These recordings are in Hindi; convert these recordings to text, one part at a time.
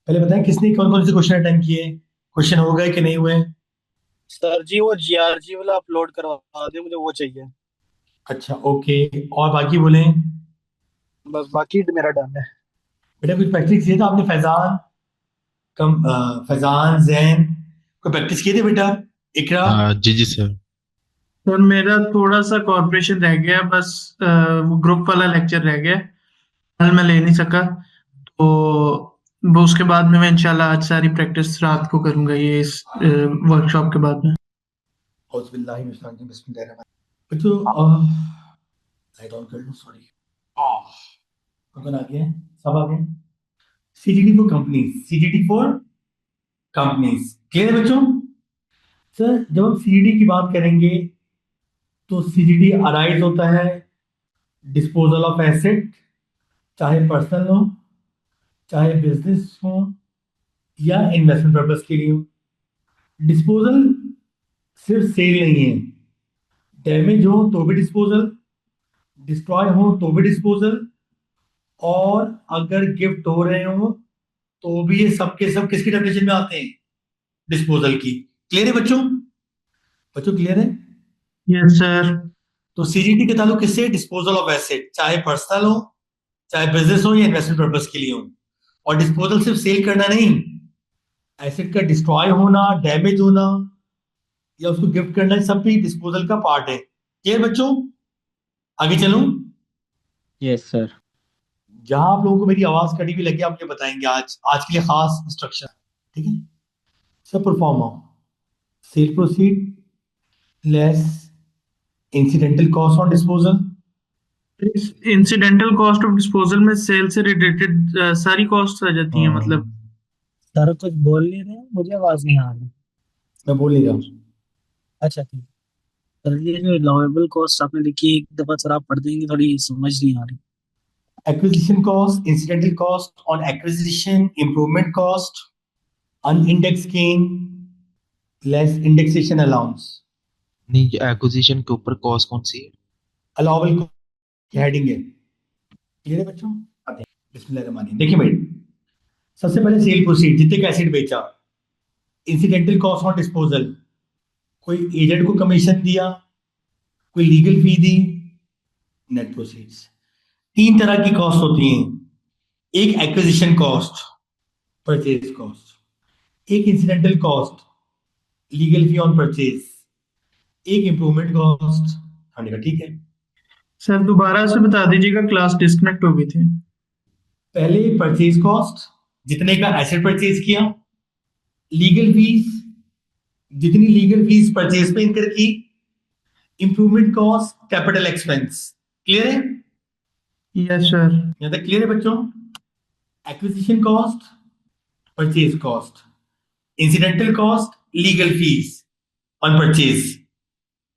पहले बताएं किसने कौन कौन से क्वेश्चन अटेम्प्ट किए, क्वेश्चन हो गए कि नहीं हुए। सर जी वो जीआरजी वाला अपलोड करवा दे, मुझे वो चाहिए। अच्छा ओके। और बाकी बोले। बस बाकी मेरा डन है। बेटा कुछ प्रैक्टिस किए थे आपने, फैजान, फैजान जैन, कोई प्रैक्टिस किए थे बेटा? इकरा। हाँ जी जी सर। सर मेरा थोड़ा सा कॉर्पोरेशन रह गया बस। वो ग्रुप वाला लेक्चर रह गया। कल मैं ले नहीं सका तो वो उसके बाद में मैं इंशाल्लाह आज सारी प्रैक्टिस रात को करूंगा ये इस वर्कशॉप के बाद में। औज़ुबिल्लाहि मिनश शैतानिर रजीम, बिस्मिल्लाहिर्रहमानिर्रहीम। बच्चों लाइट ऑन कर लो, सॉरी। कौन आ गया? सब आ गए। CGD for companies, CGD for companies, clear है बच्चों? सर जब हम सीजीडी की बात करेंगे तो सीजीडी अराइज होता है डिस्पोजल ऑफ एसेट, चाहे पर्सनल हो, चाहे बिजनेस हो, या इन्वेस्टमेंट पर्पज के लिए हो। डिस्पोजल सिर्फ सेल नहीं है, डैमेज हो तो भी डिस्पोजल, डिस्ट्रॉय हो तो भी डिस्पोजल, और अगर गिफ्ट हो रहे हो तो भी ये सब के सब किसकी डेफिनेशन में आते हैं? डिस्पोजल की। क्लियर है बच्चों? बच्चों क्लियर है? Yes sir. तो सीजीटी के ताल्लुक किससे? डिस्पोजल ऑफ एसेट, चाहे पर्सनल हो, चाहे बिजनेस हो, या इन्वेस्टमेंट पर्पज के लिए हो। और डिस्पोजल सिर्फ सेल करना नहीं, एसेट का डिस्ट्रॉय होना, डैमेज होना, या उसको गिफ्ट करना, सब भी डिस्पोजल का पार्ट है। क्लियर बच्चों? आगे चलूं? Yes sir. जहां आप लोगों को मेरी आवाज कटी हुई लगी आप मुझे बताएंगे, आज आज के लिए खास इंस्ट्रक्शन। ठीक है? सब perform cell proceed less incidental cost on disposal. Incidental cost of disposal में सेल से रिलेटेड सारी कॉस्ट आ जाती हैं मतलब। सर कुछ बोल नहीं रहे, मुझे आवाज नहीं आ रही। मैं बोल नहीं रहा हूँ। अच्छा ठीक। सर ये जो लॉएबल कॉस्ट आपने लिखी एक दफा सर आप पढ़ देंगे, थोड़ी समझ नहीं आ रही। Acquisition cost, incidental cost on acquisition, improvement cost, unindexed gain, less indexation allowance. नहीं, ये एक्विजिशन के ऊपर कॉस्ट कौन सी है? अलाउबल हेडिंग है। क्लियर है बच्चों? आते हैं बिस्मिल्लाहिर्रहमानिर्रहीम। देखिए भाई, सबसे पहले सेल प्रोसीड, जितने का एसिड बेचा। इंसिडेंटल कॉस्ट ऑन डिस्पोजल, कोई एजेंट को कमीशन दिया, कोई लीगल फी दी, नेट प्रोसीड्स। तीन तरह की कॉस्ट होती हैं। एक एक्विजिशन कॉस्ट, परचेज कॉस्ट। एक incidental cost, legal fee on purchase. एक इंप्रूवमेंट कॉस्ट। हमने कहा ठीक है। सर दोबारा से बता दीजिएगा, क्लास डिस्कनेक्ट हो गई थी। पहले परचेज कॉस्ट, जितने का एसेट परचेज किया। लीगल फीस, जितनी लीगल फीस परचेज पे इनकर की। Improvement cost, capital expense. Clear है? Yes sir. यहां तक क्लियर है बच्चों? Acquisition cost, purchase cost, incidental cost, legal fee on purchase,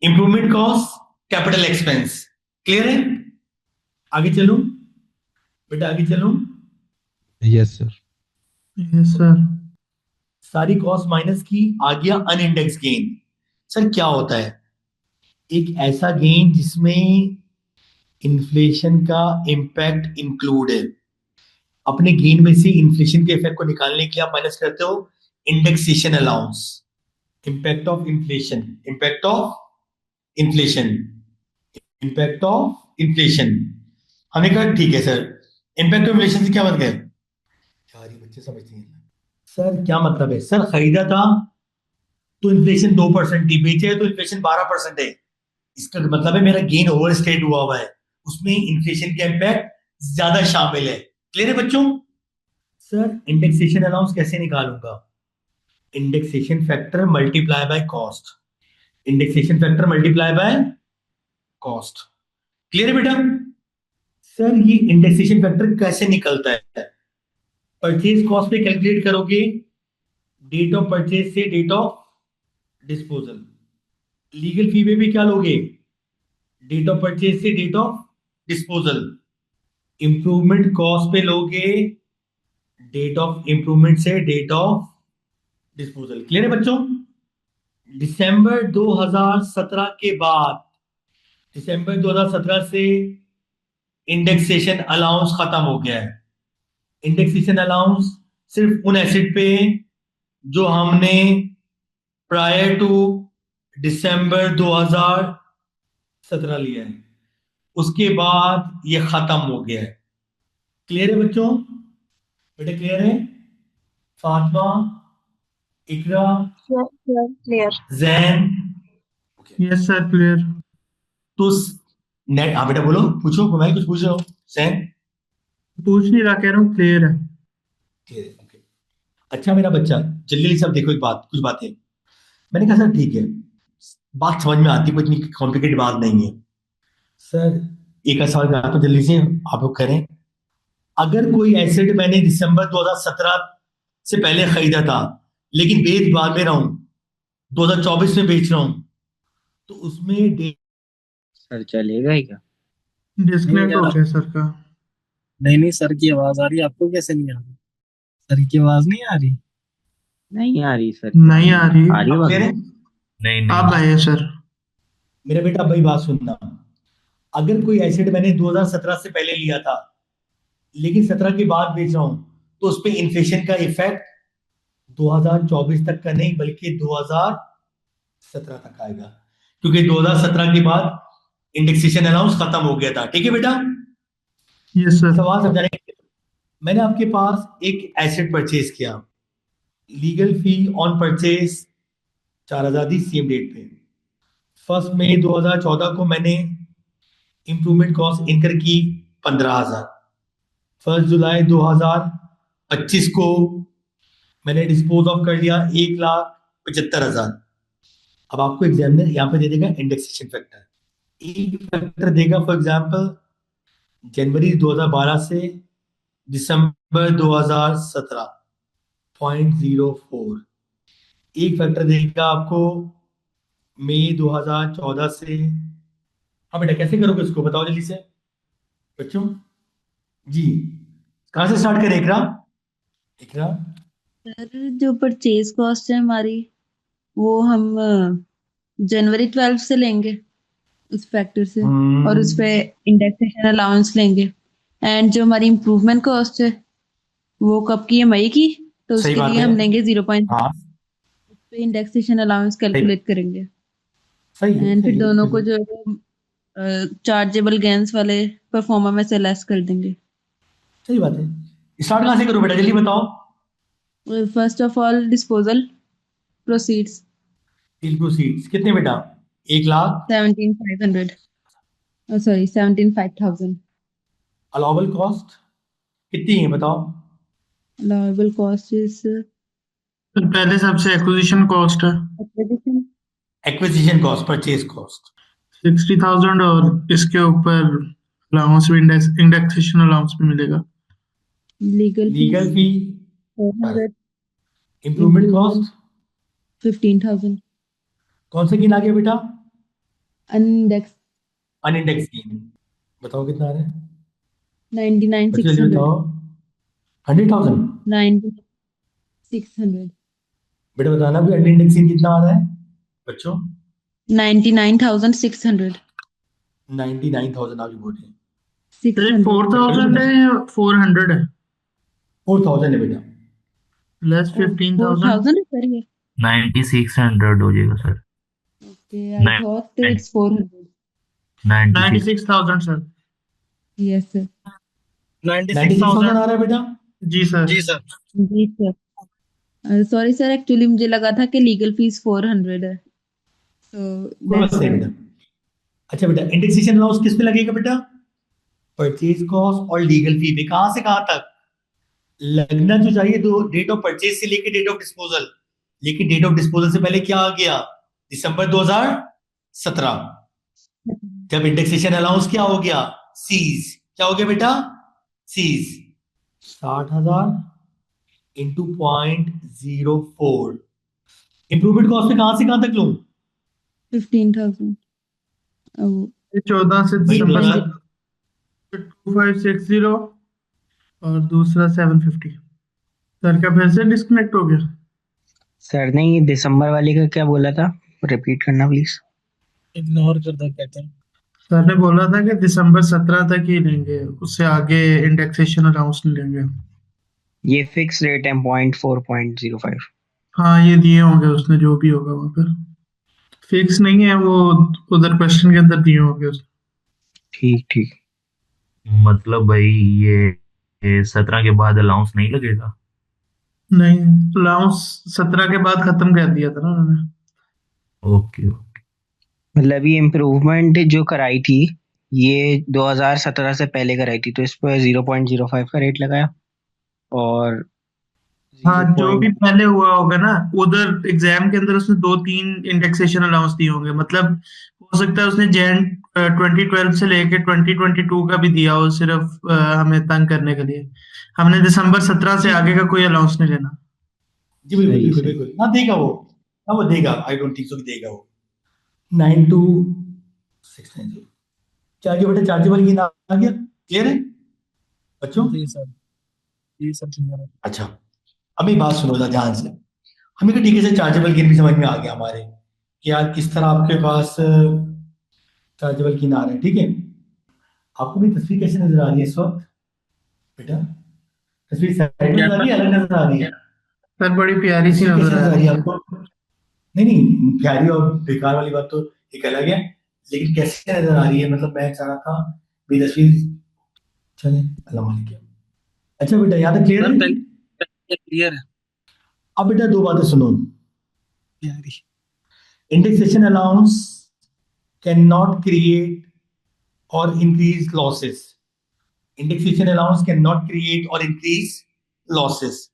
improvement cost, capital expense. Clear है? आगे चलूं बेटा, आगे चलूं? Yes sir. Yes sir. सारी कॉस्ट माइनस की, आ गया अनइंडेक्स गेन। सर क्या होता है? एक ऐसा गेन जिसमें इन्फ्लेशन का इम्पैक्ट इंक्लूड है। अपने गेन में से इन्फ्लेशन के इफेक्ट को निकालने के लिए आप माइनस करते हो indexation allowance. Impact of inflation, impact of inflation, impact of inflation. हमने कहा ठीक है सर, इम्पैक्ट ऑफ इन्फ्लेशन से क्या मतलब है? यार ये बच्चे समझते हैं। सर क्या मतलब है? सर खरीदा था तो इन्फ्लेशन 2% थी, बेचे तो इन्फ्लेशन 12% है। इसका मतलब है मेरा गेन ओवर स्टेट हुआ है, उसमें इन्फ्लेशन का इम्पैक्ट ज्यादा शामिल है। क्लियर है बच्चों? सर इंडेक्सेशन अलाउंस कैसे निकालूंगा? Indexation factor multiply by cost, indexation factor multiply by cost. Clear है बेटा? सर ये इंडेक्सेशन फैक्टर कैसे निकलता है? परचेज कॉस्ट पे कैलकुलेट करोगे डेट ऑफ परचेज से date of disposal. Legal fee में भी क्या लोगे? डेट ऑफ परचेज से date of disposal. Improvement cost पे लोगे डेट ऑफ इंप्रूवमेंट से डेट ऑफ डिस्पोजल। क्लियर है बच्चों? दिसंबर 2017 के बाद, दिसंबर 2017 से इंडेक्सेशन अलाउंस खत्म हो गया है। इंडेक्सेशन अलाउंस सिर्फ उन एसेट पे जो हमने प्रायर टू दिसंबर 2017 लिया है, उसके बाद ये खत्म हो गया है। क्लियर है बच्चों? बेटा क्लियर है? Fatima, Iqra, clear. Jain, yes sir, clear. तो नेट। हाँ बेटा बोलो, पूछो, मैं कुछ पूछ रहा हूँ। जैन पूछ नहीं रहा, कह रहा हूँ क्लियर है। क्लियर है, ओके। अच्छा मेरा बच्चा, जल्दी जल्दी सब देखो, एक बात, कुछ बातें। मैंने कहा सर ठीक है, बात समझ में आती, कोई इतनी कॉम्प्लिकेटेड बात नहीं है। सर एक आध सवाल करता हूं, जल्दी से आप लोग करें। अगर कोई एसेट मैंने दिसंबर 2017 से पहले खरीदा था, लेकिन बेच बाद में रहा हूं, 2024 में बेच रहा हूं, तो उसमें सर चलेगा ही क्या? डिस्कनेक्ट हो गया सर का। नहीं सर की आवाज आ रही है, आपको कैसे नहीं आ रही? सर की आवाज नहीं आ रही? नहीं आ रही सर। नहीं आ रही। आ रही अब बात? clear है? नहीं अब आए सर। मेरा बेटा अब भाई बात सुनना। अगर कोई एसेट मैंने 2017 से पहले लिया था, लेकिन 17 के बाद बेच रहा हूं, तो उस पर इन्फ्लेशन का इफेक्ट 2024 तक का नहीं, बल्कि 2017 तक आएगा, क्योंकि 2017 के बाद इंडेक्सेशन अलाउंस खत्म हो गया था। ठीक है बेटा? Yes sir. सवाल समझाने के लिए, मैंने आपके पास एक एसेट परचेज किया, लीगल फी ऑन परचेज 4000 दी सेम डेट पे। 1 मई 2014 को मैंने इंप्रूवमेंट कॉस्ट इनकर की 15,000। 1 जुलाई 2025 को मैंने डिस्पोज ऑफ कर दिया 1,75,000। अब आपको एग्जामिनर यहाँ पे दे देगा इंडेक्सेशन फैक्टर, एक फैक्टर देगा, फॉर एग्जांपल जनवरी 2012 से दिसंबर 2017 0.04, एक फैक्टर देगा आपको मई 2014 से। हाँ बेटा कैसे करोगे इसको, बताओ जल्दी से बच्चों जी। कहां से स्टार्ट करें इकरा? इकरा सर जो परचेज कॉस्ट है हमारी, वो हम जनवरी 12 से लेंगे उस फैक्टर से, और उस पे इंडेक्सेशन अलाउंस लेंगे। एंड जो हमारी इम्प्रूवमेंट कॉस्ट है वो कब की है? मई की। तो सही उसके बात लिए है। हम लेंगे 0. हाँ उस पे इंडेक्सेशन अलाउंस कैलकुलेट करेंगे। सही है, एंड सही फिर है, दोनों को सही है। जो चार्जेबल गेन्स वाले परफॉर्मा में से लेस कर देंगे। सही बात है। स्टार्ट कहां से करूं बेटा, जल्दी बताओ। First of all disposal proceeds deal proceeds कितने बेटा? 1,00,000। 17,500, सॉरी 17,500। अलाउबल कॉस्ट कितनी है बताओ? अलाउबल कॉस्ट इज तो पहले सबसे एक्विजिशन कॉस्ट है acquisition acquisition cost, purchase cost 60,000, और इसके ऊपर अलाउंस भी, इंडेक्सेशन अलाउंस भी मिलेगा। लीगल लीगल फी, 400, इंप्रूवमेंट कॉस्ट 15,000, कौन सा गिन आ गया बेटा? अनडेक्स अनइंडेक्स गेन, बताओ कितना आ रहा है? 99,600, बच्चों जल्दी बताओ। 100,000। 90,600, बेटा बताना भी अनइंडेक्स गेन कितना आ रहा है बच्चों? 99,600, 99,000 आप रिपोर्ट है। 600 4,000 है या 400 है? 4,000 है बेटा। लेस 15,000। 4,000 है सर ये? 9600 हो जाएगा sir. Okay, I thought it's 400. 96 96,000 sir. Yes sir. 96,000 आ रहा है बेटा। जी सर। जी सर। जी सर। सॉरी सर, एक्चुअली मुझे लगा था कि लीगल फीस 400 है, तो कोई बात नहीं बेटा। अच्छा बेटा, इंडेक्सेशन अलाउंस किस पे लगेगा बेटा? परचेज कॉस्ट और लीगल फी पे। कहां से कहां तक लगना जो चाहिए? दो, डेट ऑफ परचेज से लेके डेट ऑफ डिस्पोजल। लेकिन डेट ऑफ डिस्पोजल से पहले क्या आ गया? दिसंबर 2017, जब इंडेक्सेशन अलाउंस क्या हो गया? सीज। क्या हो गया बेटा? सीज। 60,000 इंटू 0.04। इंप्रूवमेंट कॉस्ट पे कहां से कहां तक लूं? 15,000। 14 से भाई दिसंबर 2000 2560 और दूसरा 750। सर का फिर से डिस्कनेक्ट हो गया। सर ने ये दिसंबर वाले का क्या बोला था? रिपीट करना प्लीज। इग्नोर कर दो कहते हैं। सर ने बोला था कि दिसंबर 17 तक ही लेंगे, उससे आगे इंडेक्सेशन अलाउंस नहीं लेंगे। ये फिक्स रेट है 0.4.05। हाँ ये दिए होंगे उसने, जो भी होगा वहाँ पर फिक्स नहीं है वो, उधर क्वेश्चन के अंदर दिए होंगे उसने। ठीक ठीक। मतलब भाई ये 17 के बाद अलाउंस नहीं लगेगा? नहीं, अलाउंस 17 के बाद खत्म कर दिया था ना उन्होंने। ओके। मतलब ये इम्प्रूवमेंट जो कराई थी, ये 2017 से पहले कराई थी, तो इस पर 0.05 का रेट लगाया। और हाँ, जो 0. भी पहले हुआ होगा ना, उधर एग्जाम के अंदर उसने 2-3 इंडेक्सेशन अलाउंस दिए होंगे। मतलब हो सकता है उसने जैन 2012 से लेके 2022 का भी दिया हो, सिर्फ हमें तंग करने के लिए। हमने दिसंबर 17 से आगे का कोई अलाउंस नहीं लेना। जी बिल्कुल सही बिल्कुल सही। बिल्कुल, ना देगा वो, ना वो देगा, आई डोंट थिंक सो कि देगा वो। 92690, क्या आगे बेटा चार्जेबल की ना आ गया, क्लियर है बच्चों? जी सर, जी सर क्लियर है। अच्छा, अब एक बात सुनो था ध्यान से। हमें तो ठीक है सर, चार्जेबल गेन भी समझ में आ गया हमारे कि यार किस तरह आपके पास चार्जेबल गेन आ रहा है, ठीक है। आपको भी तस्वीर कैसे नजर आ रही है इस वक्त बेटा? तस्वीर साइड में क्या नजर आ रही है, अलग नजर आ रही है? सर, बड़ी प्यारी सी तस्वीर कैसे नजर आ नजर आ रही रही है है। आपको? नहीं नहीं, प्यारी और बेकार वाली बात तो एक अलग है, लेकिन कैसे नजर आ रही है, मतलब मैं चाह रहा था भी तस्वीर। चले, अल्लाह मालिक है। अच्छा बेटा, यहाँ तक क्लियर सर है? पहले क्लियर है। अब बेटा दो बातें सुनो। Clear. Indexation allowance can not create or increase losses. Indexation allowance cannot create or increase losses.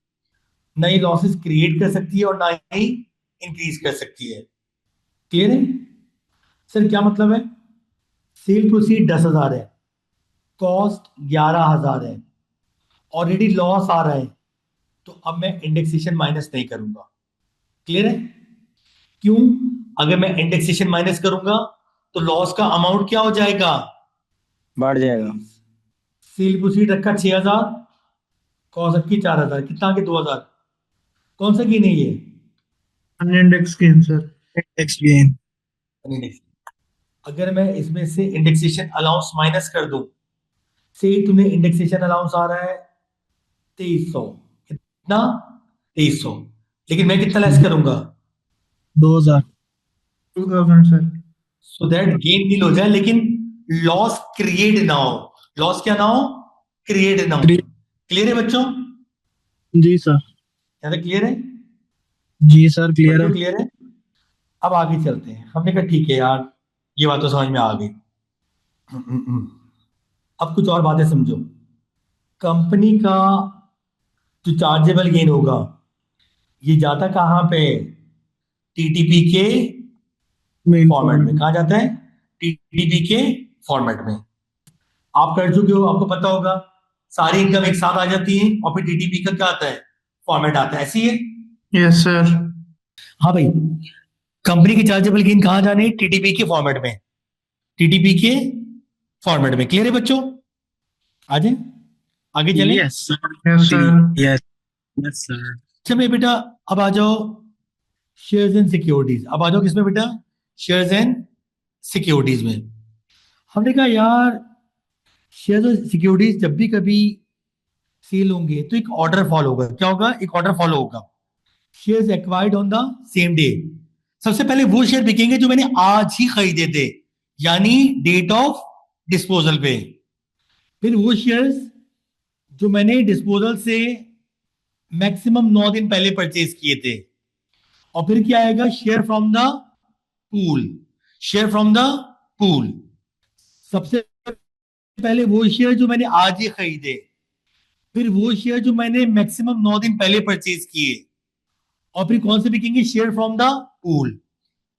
ना ही losses create कर सकती है और ना ही increase कर सकती है। क्लियर है सर? क्या मतलब है? सेल प्रोसीड 10,000 है, कॉस्ट 11,000 है, ऑलरेडी लॉस आ रहा है, तो अब मैं इंडेक्सेशन माइनस नहीं करूंगा। क्लियर है? क्यों? अगर मैं इंडेक्सेशन माइनस करूंगा तो लॉस का अमाउंट क्या हो जाएगा? बढ़ जाएगा। सेल प्रोसीड रखा 6,000, कॉस्ट रखी 4,000, कितना आगे 2,000। कौन सा गेन है ये? Unindexed gain sir. Indexed gain. Indexed. अगर मैं इसमें से इंडेक्सेशन अलाउंस माइनस कर दूं, से तुम्हें इंडेक्सेशन अलाउंस आ रहा है 2300, कितना? 2300, लेकिन मैं कितना लेस करूंगा? 2000। 2000 सर। सो दैट गेन नील हो जाए, लेकिन लॉस क्रिएट ना हो। लॉस क्या ना हो? क्रिएट ना हो। क्लियर है बच्चों? जी सर। यहां तक क्लियर है जी सर क्लियर बच्चों? है। क्लियर है? अब आगे चलते हैं। हमने कहा ठीक है यार, ये बात तो समझ में आ गई। अब कुछ और बातें समझो। कंपनी का जो चार्जेबल गेन होगा, ये जाता कहां पे? टीटीपी के मेन फॉर्मेट में। फॉर्मेट। कहा जाता है? टीटीपी के फॉर्मेट में। आप कर चुके हो, आपको पता होगा, सारी इनकम एक साथ आ जाती है और फिर टीटीपी का क्या आता है? फॉर्मेट आता है, ऐसी है। Yes sir. हाँ भाई, कंपनी के चार्जेबल गेन कहां जाने? टीटीपी के फॉर्मेट में। टीटीपी के फॉर्मेट में। क्लियर है बच्चों? आ जाए, आगे चलें। Yes sir. Yes sir. Yes. Yes sir. चलिए बेटा, अब आ जाओ शेयर्स एंड सिक्योरिटीज। अब आ जाओ किसमें बेटा? शेयर्स एंड सिक्योरिटीज में। हमने कहा यार, शेयर्स और सिक्योरिटीज जब भी कभी सेल होंगे तो एक ऑर्डर फॉलो होगा। क्या होगा? एक ऑर्डर फॉलो होगा। Shares acquired on the same day. सबसे पहले वो शेयर बिकेंगे जो मैंने आज ही खरीदे थे, यानी डेट ऑफ डिस्पोजल पे। फिर वो शेयर्स जो मैंने डिस्पोजल से मैक्सिमम 9 दिन पहले परचेज किए थे। और फिर क्या आएगा? Share from the pool. Share from the pool. सबसे पहले वो शेयर जो मैंने आज ही खरीदे, फिर वो शेयर जो मैंने मैक्सिमम 9 दिन पहले परचेज किए, और फिर कौन से बिकेंगे? Share from the pool.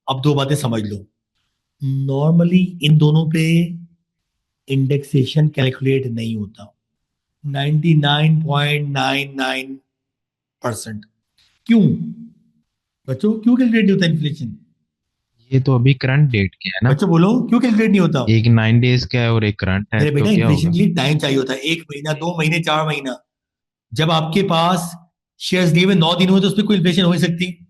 अब दो बातें समझ लो। नॉर्मली इन दोनों पे इंडेक्सेशन कैलकुलेट नहीं होता 99.99%। क्यों बच्चों? क्यों कैलकुलेट नहीं होता इन्फ्लेशन? ये तो अभी करंट डेट क्या है ना? बच्चों बोलो, क्यों कैलकुलेट नहीं होता? एक 9 डेज का है और एक करंट है, मेरे तो बेटा, क्या इन्फ्लेशन होगा? के लिए टाइम चाहिए होता है, 1 महीना, 2 महीने, 4 महीना। जब आपके पास शेयर्स दिए हुए 9 दिन हुए तो उस पर कोई इन्फ्लेशन हो ही सकती।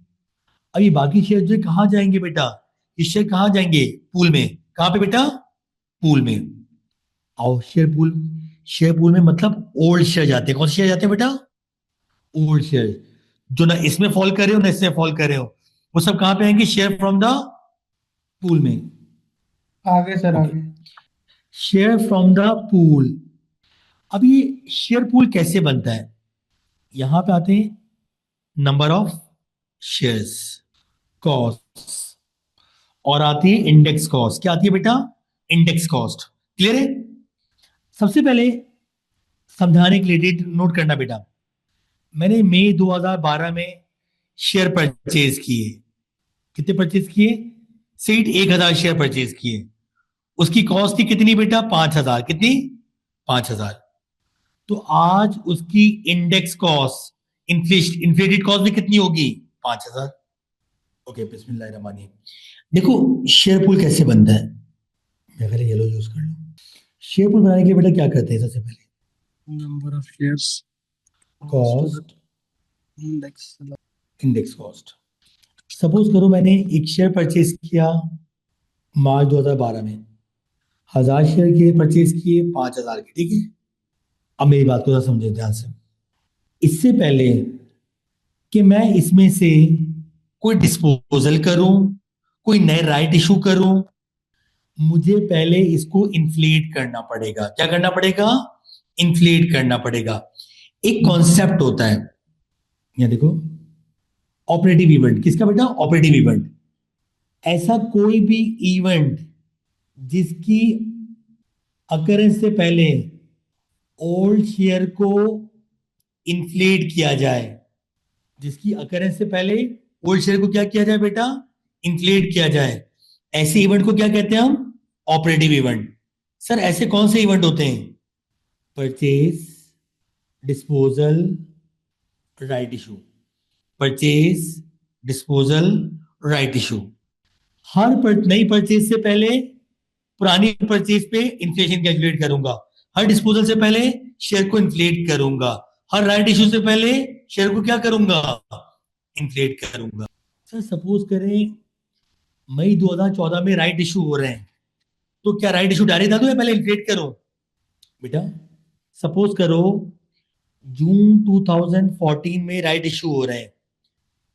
अब ये बाकी शेयर जो कहाँ जाएंगे बेटा? ये शेयर कहाँ जाएंगे? पूल में। कहाँ पे बेटा? पूल में। आओ, शेयर पूल। शेयर पूल में मतलब ओल्ड शेयर जाते हैं। कौन से शेयर जाते हैं बेटा? ओल्ड शेयर जो ना इसमें फॉल कर रहे हो ना इसमें फॉल कर रहे हो, वो सब कहां पे आएंगे? शेयर फ्रॉम द पूल में। आगे सर ओके, आगे। Share from the pool. अब ये शेयर पूल कैसे बनता है? यहां पे आते हैं नंबर ऑफ शेयर्स, कॉस्ट, और आती है इंडेक्स कॉस्ट। क्या आती है बेटा? Index cost. क्लियर है? सबसे पहले समझाने के लिए नोट करना बेटा, मैंने मई 2012 में शेयर परचेज किए। कितने परचेज किए? सीट 1000 शेयर परचेज किए। उसकी कॉस्ट थी कितनी बेटा? 5000। कितनी? 5000। तो आज उसकी इंडेक्स कॉस्ट, इन्फ्लेटेड कॉस्ट भी कितनी होगी? 5000। ओके, बिस्मिल्लाहिर्रहमानिर्रहीम। देखो शेयर पूल कैसे बनता है, मैं पहले येलो यूज कर लूं। शेयर पूल बनाने के लिए बेटा क्या करते हैं? सबसे पहले number of shares, cost, index. Index cost. Suppose करो मैंने एक शेयर परचेज किया मार्च 2012 में, 1000 शेयर के परचेज किए 5000 के। ठीक है, अब मेरी बात को जरा समझे ध्यान से। इससे पहले कि मैं इसमें से कोई डिस्पोजल करूं, कोई नए राइट इशू करूं, मुझे पहले इसको इन्फ्लेट करना पड़ेगा। क्या करना पड़ेगा? इन्फ्लेट करना पड़ेगा। एक कॉन्सेप्ट होता है, यहां देखो, ऑपरेटिव इवेंट। किसका बेटा? Operative event. ऐसा कोई भी इवेंट जिसकी अकरेंस से पहले ओल्ड शेयर को इन्फ्लेट किया जाए, जिसकी अकरेंस से पहले ओल्ड शेयर को क्या किया जाए बेटा? इन्फ्लेट किया जाए, ऐसे इवेंट को क्या कहते हैं हम? Operative event. सर ऐसे कौन से इवेंट होते हैं? Purchase, disposal, right issue. Purchase, disposal, right issue. हर नई परचेज से पहले पुरानी परचेज पे इन्फ्लेशन कैलकुलेट करूंगा, हर डिस्पोजल से पहले शेयर को इन्फ्लेट करूंगा, हर राइट इशू से पहले शेयर को क्या करूंगा? इन्फ्लेट करूंगा। सर सपोज करें मई 2014 में राइट इशू हो रहे हैं, तो क्या राइट इशू डायरेक्ट डाल दूं या पहले इन्फ्लेट करूं? बेटा सपोज करो जून 2014 में राइट इशू हो रहे हैं,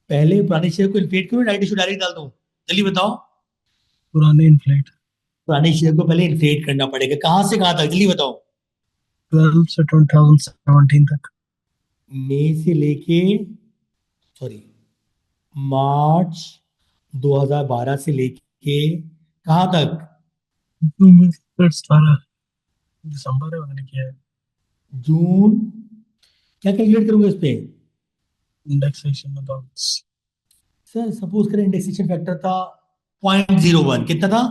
पहले पुराने शेयर को इन्फ्लेट करूं, राइट इशू डायरेक्ट डाल दूं? जल्दी बताओ। पुराने इन्फ्लेट। पुराने शेयर को पहले इन्फ्लेट करना पड़ेगा। कहां से कहां तक? जल्दी बताओ। 12 से 2017 तक। मई से लेके, सॉरी, मार्च 2012 से लेके कहां तक? 12 दिसंबर है, पता नहीं क्या है। जून। क्या कैलकुलेट करूंगा इस पे? Indexation allowance. सर सपोज करें इंडेक्सेशन फैक्टर था 0.01। कितना था?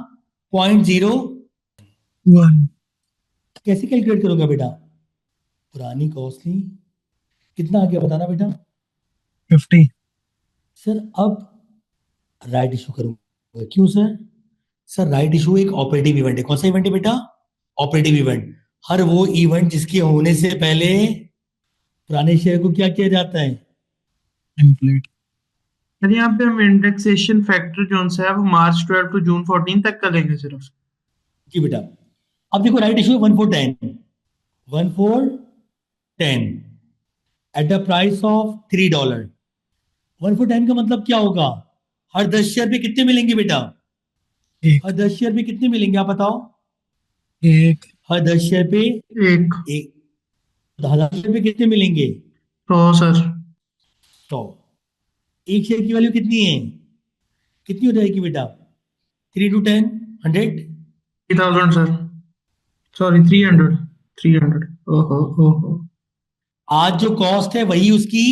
0.0। 1। कैसे कैलकुलेट करूंगा बेटा? पुरानी कॉस्टली कितना आ गया बताना बेटा? 50। सर अब राइट इशू करूंगा। क्यों सर? सर राइट इशू एक ऑपरेटिव इवेंट है। कौन सा इवेंट है बेटा? Operative event. हर वो इवेंट जिसके होने से पहले पुराने शेयर को क्या किया जाता है? इन्फ्लेट। अरे यहाँ पे हम इंडेक्सेशन फैक्टर जो सा है वो मार्च 12 टू जून 14 तक का लेंगे सिर्फ। जी बेटा। अब देखो right issue 1410, 1410 at the price of $3। 1410 का मतलब क्या होगा? हर 10 शेयर पे कितने मिलेंगे बेटा? एक। हर 10 शेयर पे कितने मिलेंगे आप बताओ? एक। हर 10 शेयर पे एक। एक। 1000 शेयर पे कितने मिलेंगे? 100 सर। 100। एक शेयर की वैल्यू कितनी है? कितनी हो जाएगी बेटा? 3 to 10, 100। 3000 sir, sorry 300। 300। ओहो ओहो। आज जो कॉस्ट है वही उसकी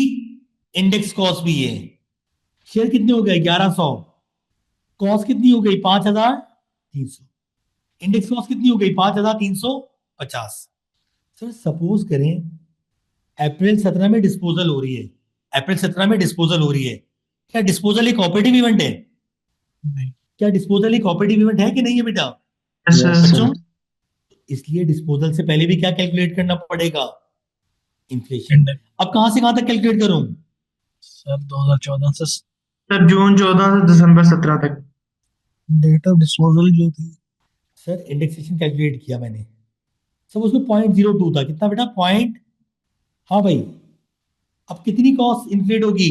इंडेक्स कॉस्ट भी है। शेयर कितने हो गए? 1100। कॉस्ट कितनी हो गई? 5300। इंडेक्स कॉस्ट कितनी हो गई? 5350। सर सपोज करें अप्रैल 17 में डिस्पोजल हो रही है, अप्रैल 17 में डिस्पोजल हो रही है, क्या डिस्पोजल एक ऑपरेटिव इवेंट है? नहीं। क्या डिस्पोजल एक ऑपरेटिव इवेंट है कि नहीं है बेटा? Yes sir. बच्चों इसलिए डिस्पोजल से पहले भी क्या कैलकुलेट करना पड़ेगा? इन्फ्लेशन। इंडेक्स। अब कहां से कहां तक कैलकुलेट करूं? सर 2014 से सर जून 14 से दिसंबर 17 तक। डेट ऑफ डिस्पोजल जो थी। सर इंडेक्सेशन कैलकुलेट किया मैंने, सब उसमें 0.02 था। कितना बेटा? पॉइंट, हाँ भाई अब कितनी कॉस्ट इन्फ्लेट होगी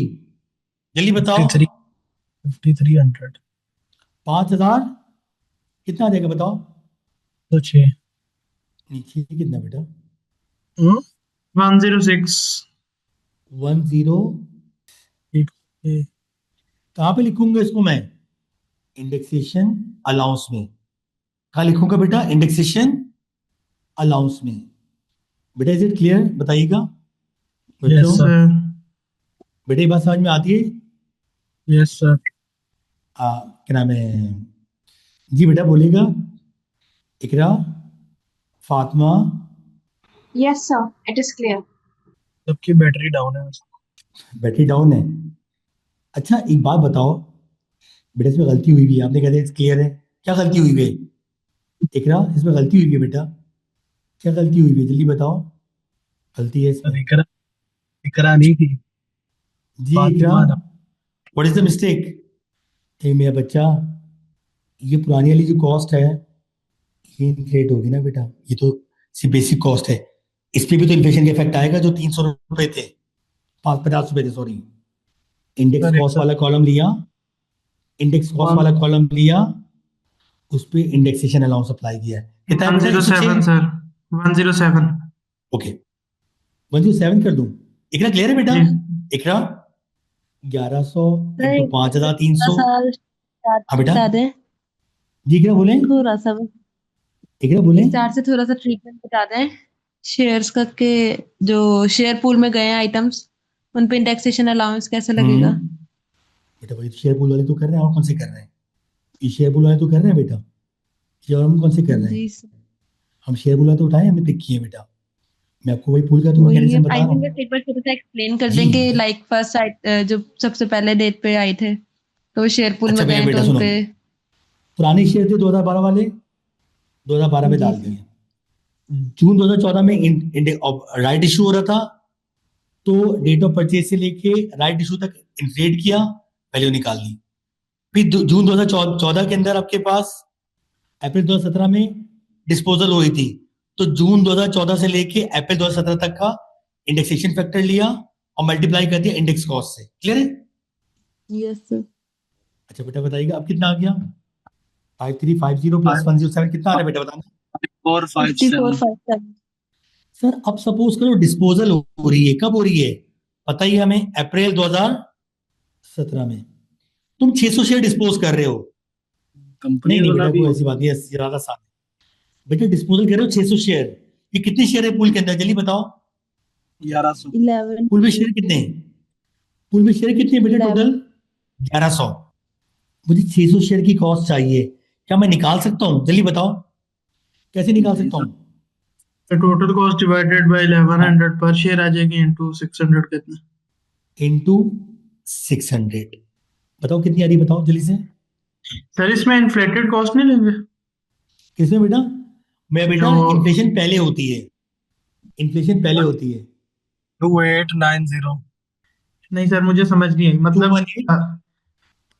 जल्दी बताओ। 5300 5,000 कितना आ जाएगा बताओ। तो 6 नीचे कितना बेटा 106 10 कहाँ पे लिखूंगा इसको मैं इंडेक्सेशन अलाउंस में। कहाँ लिखूंगा बेटा इंडेक्सेशन अलाउंस में। बेटा इज इट क्लियर बताइएगा यस बच्चों। सर बेटा ये बात समझ में आती है। यस सर क्या नाम है जी बेटा बोलिएगा। Iqra Fatima Yes, sir. It is clear. सबकी बैटरी डाउन है बैटरी डाउन है। अच्छा एक बात बताओ बेटा इसमें गलती हुई भी है आपने कहते क्लियर है क्या गलती हुई है इकरा इसमें गलती हुई है बेटा क्या गलती हुई है जल्दी बताओ गलती है सर इसमें। इकरा नहीं थी जी इकरा फातिमा था। What is the mistake. ए मेरा बच्चा ये पुरानी वाली जो कॉस्ट है ये इन्फ्लेट होगी ना बेटा ये तो सिर्फ बेसिक कॉस्ट है इस पे भी तो इन्फ्लेशन का इफेक्ट आएगा जो 300 रुपए थे 50 रुपए थे सॉरी। इंडेक्स सर, कॉस्ट वाला कॉलम लिया इंडेक्स कॉस्ट वाला कॉलम लिया उस पे इंडेक्सेशन अलाउंस अप्लाई किया है कितना है बेटा 107 सर 107 ओके 107 कर दूं इकरा क्लियर है बेटा जी इकरा 1100 सर, इंटू 5,300 हाँ बेटा बता दें जी इकरा बोले थोड़ा सा इकरा बोले इस चार्ट से थोड़ा सा ट्रीटमेंट बता दें शेयर्स का के जो शेयर पूल में गए हैं आइटम्स उन पे इंडेक्सेशन अलाउंस कैसे लगेगा। बेटा वही शेयर पूल वाले तो कर रहे हैं और कौन से कर रहे हैं ये शेयर पूल वाले तो कर रहे हैं बेटा ये और हम कौन से कर रहे हैं जी सर हम शेयर पूल वाले तो उठाए हमने पिक किए बेटा मैं आपको वही पूल का तो वही मैकेनिज्म बता आई रहा हूँ। थिंक एक बार थोड़ा सा एक्सप्लेन कर जी। देंगे लाइक फर्स्ट जो सबसे पहले डेट पे आए थे तो शेयर पूल अच्छा में गए बेटा तो सुनो उन पे पुराने शेयर थे 2012 वाले 2012 में जी। डाल दिए जून 2014 में राइट इशू हो रहा था तो डेट ऑफ परचेज से लेके राइट इशू तक इन्फ्लेट किया वैल्यू निकाल ली फिर जून 2014 के अंदर आपके पास अप्रैल 2017 में डिस्पोजल हुई थी तो जून 2014 से लेके अप्रैल 2017 तक का इंडेक्सेशन फैक्टर लिया और मल्टीप्लाई कर दिया इंडेक्स कॉस्ट से क्लियर है। यस सर अच्छा बेटा बताइएगा अब कितना आ गया 5350 प्लस 107 कितना आ रहा है बेटा बताना। 5457 सर अब सपोज करो डिस्पोजल हो रही है कब हो रही है पता ही है हमें अप्रैल 2017 में तुम 600 शेयर डिस्पोज कर रहे हो कंपनी नहीं वाला बेटा भी कोई ऐसी बात नहीं है ज्यादा साथ बेटा डिस्पोजल कर रहे हो 600 शेयर ये कितने शेयर है पूल के अंदर जल्दी बताओ 1100 11 पूल में शेयर कितने हैं पूल में शेयर कितने हैं बेटा टोटल 1100 मुझे 600 शेयर की कॉस्ट चाहिए क्या मैं निकाल सकता हूँ जल्दी बताओ कैसे निकाल सकता हूँ The total cost divided by 1100 per share आ जाएगी into 600 कितना इंटू 600 बताओ कितनी आ रही है बताओ जल्दी से सर इसमें इन्फ्लेटेड कॉस्ट नहीं लेंगे किसमें बेटा मैं बेटा जो- इन्फ्लेशन पहले होती है इन्फ्लेशन पहले होती है 2890 नहीं सर मुझे समझ नहीं आई मतलब 218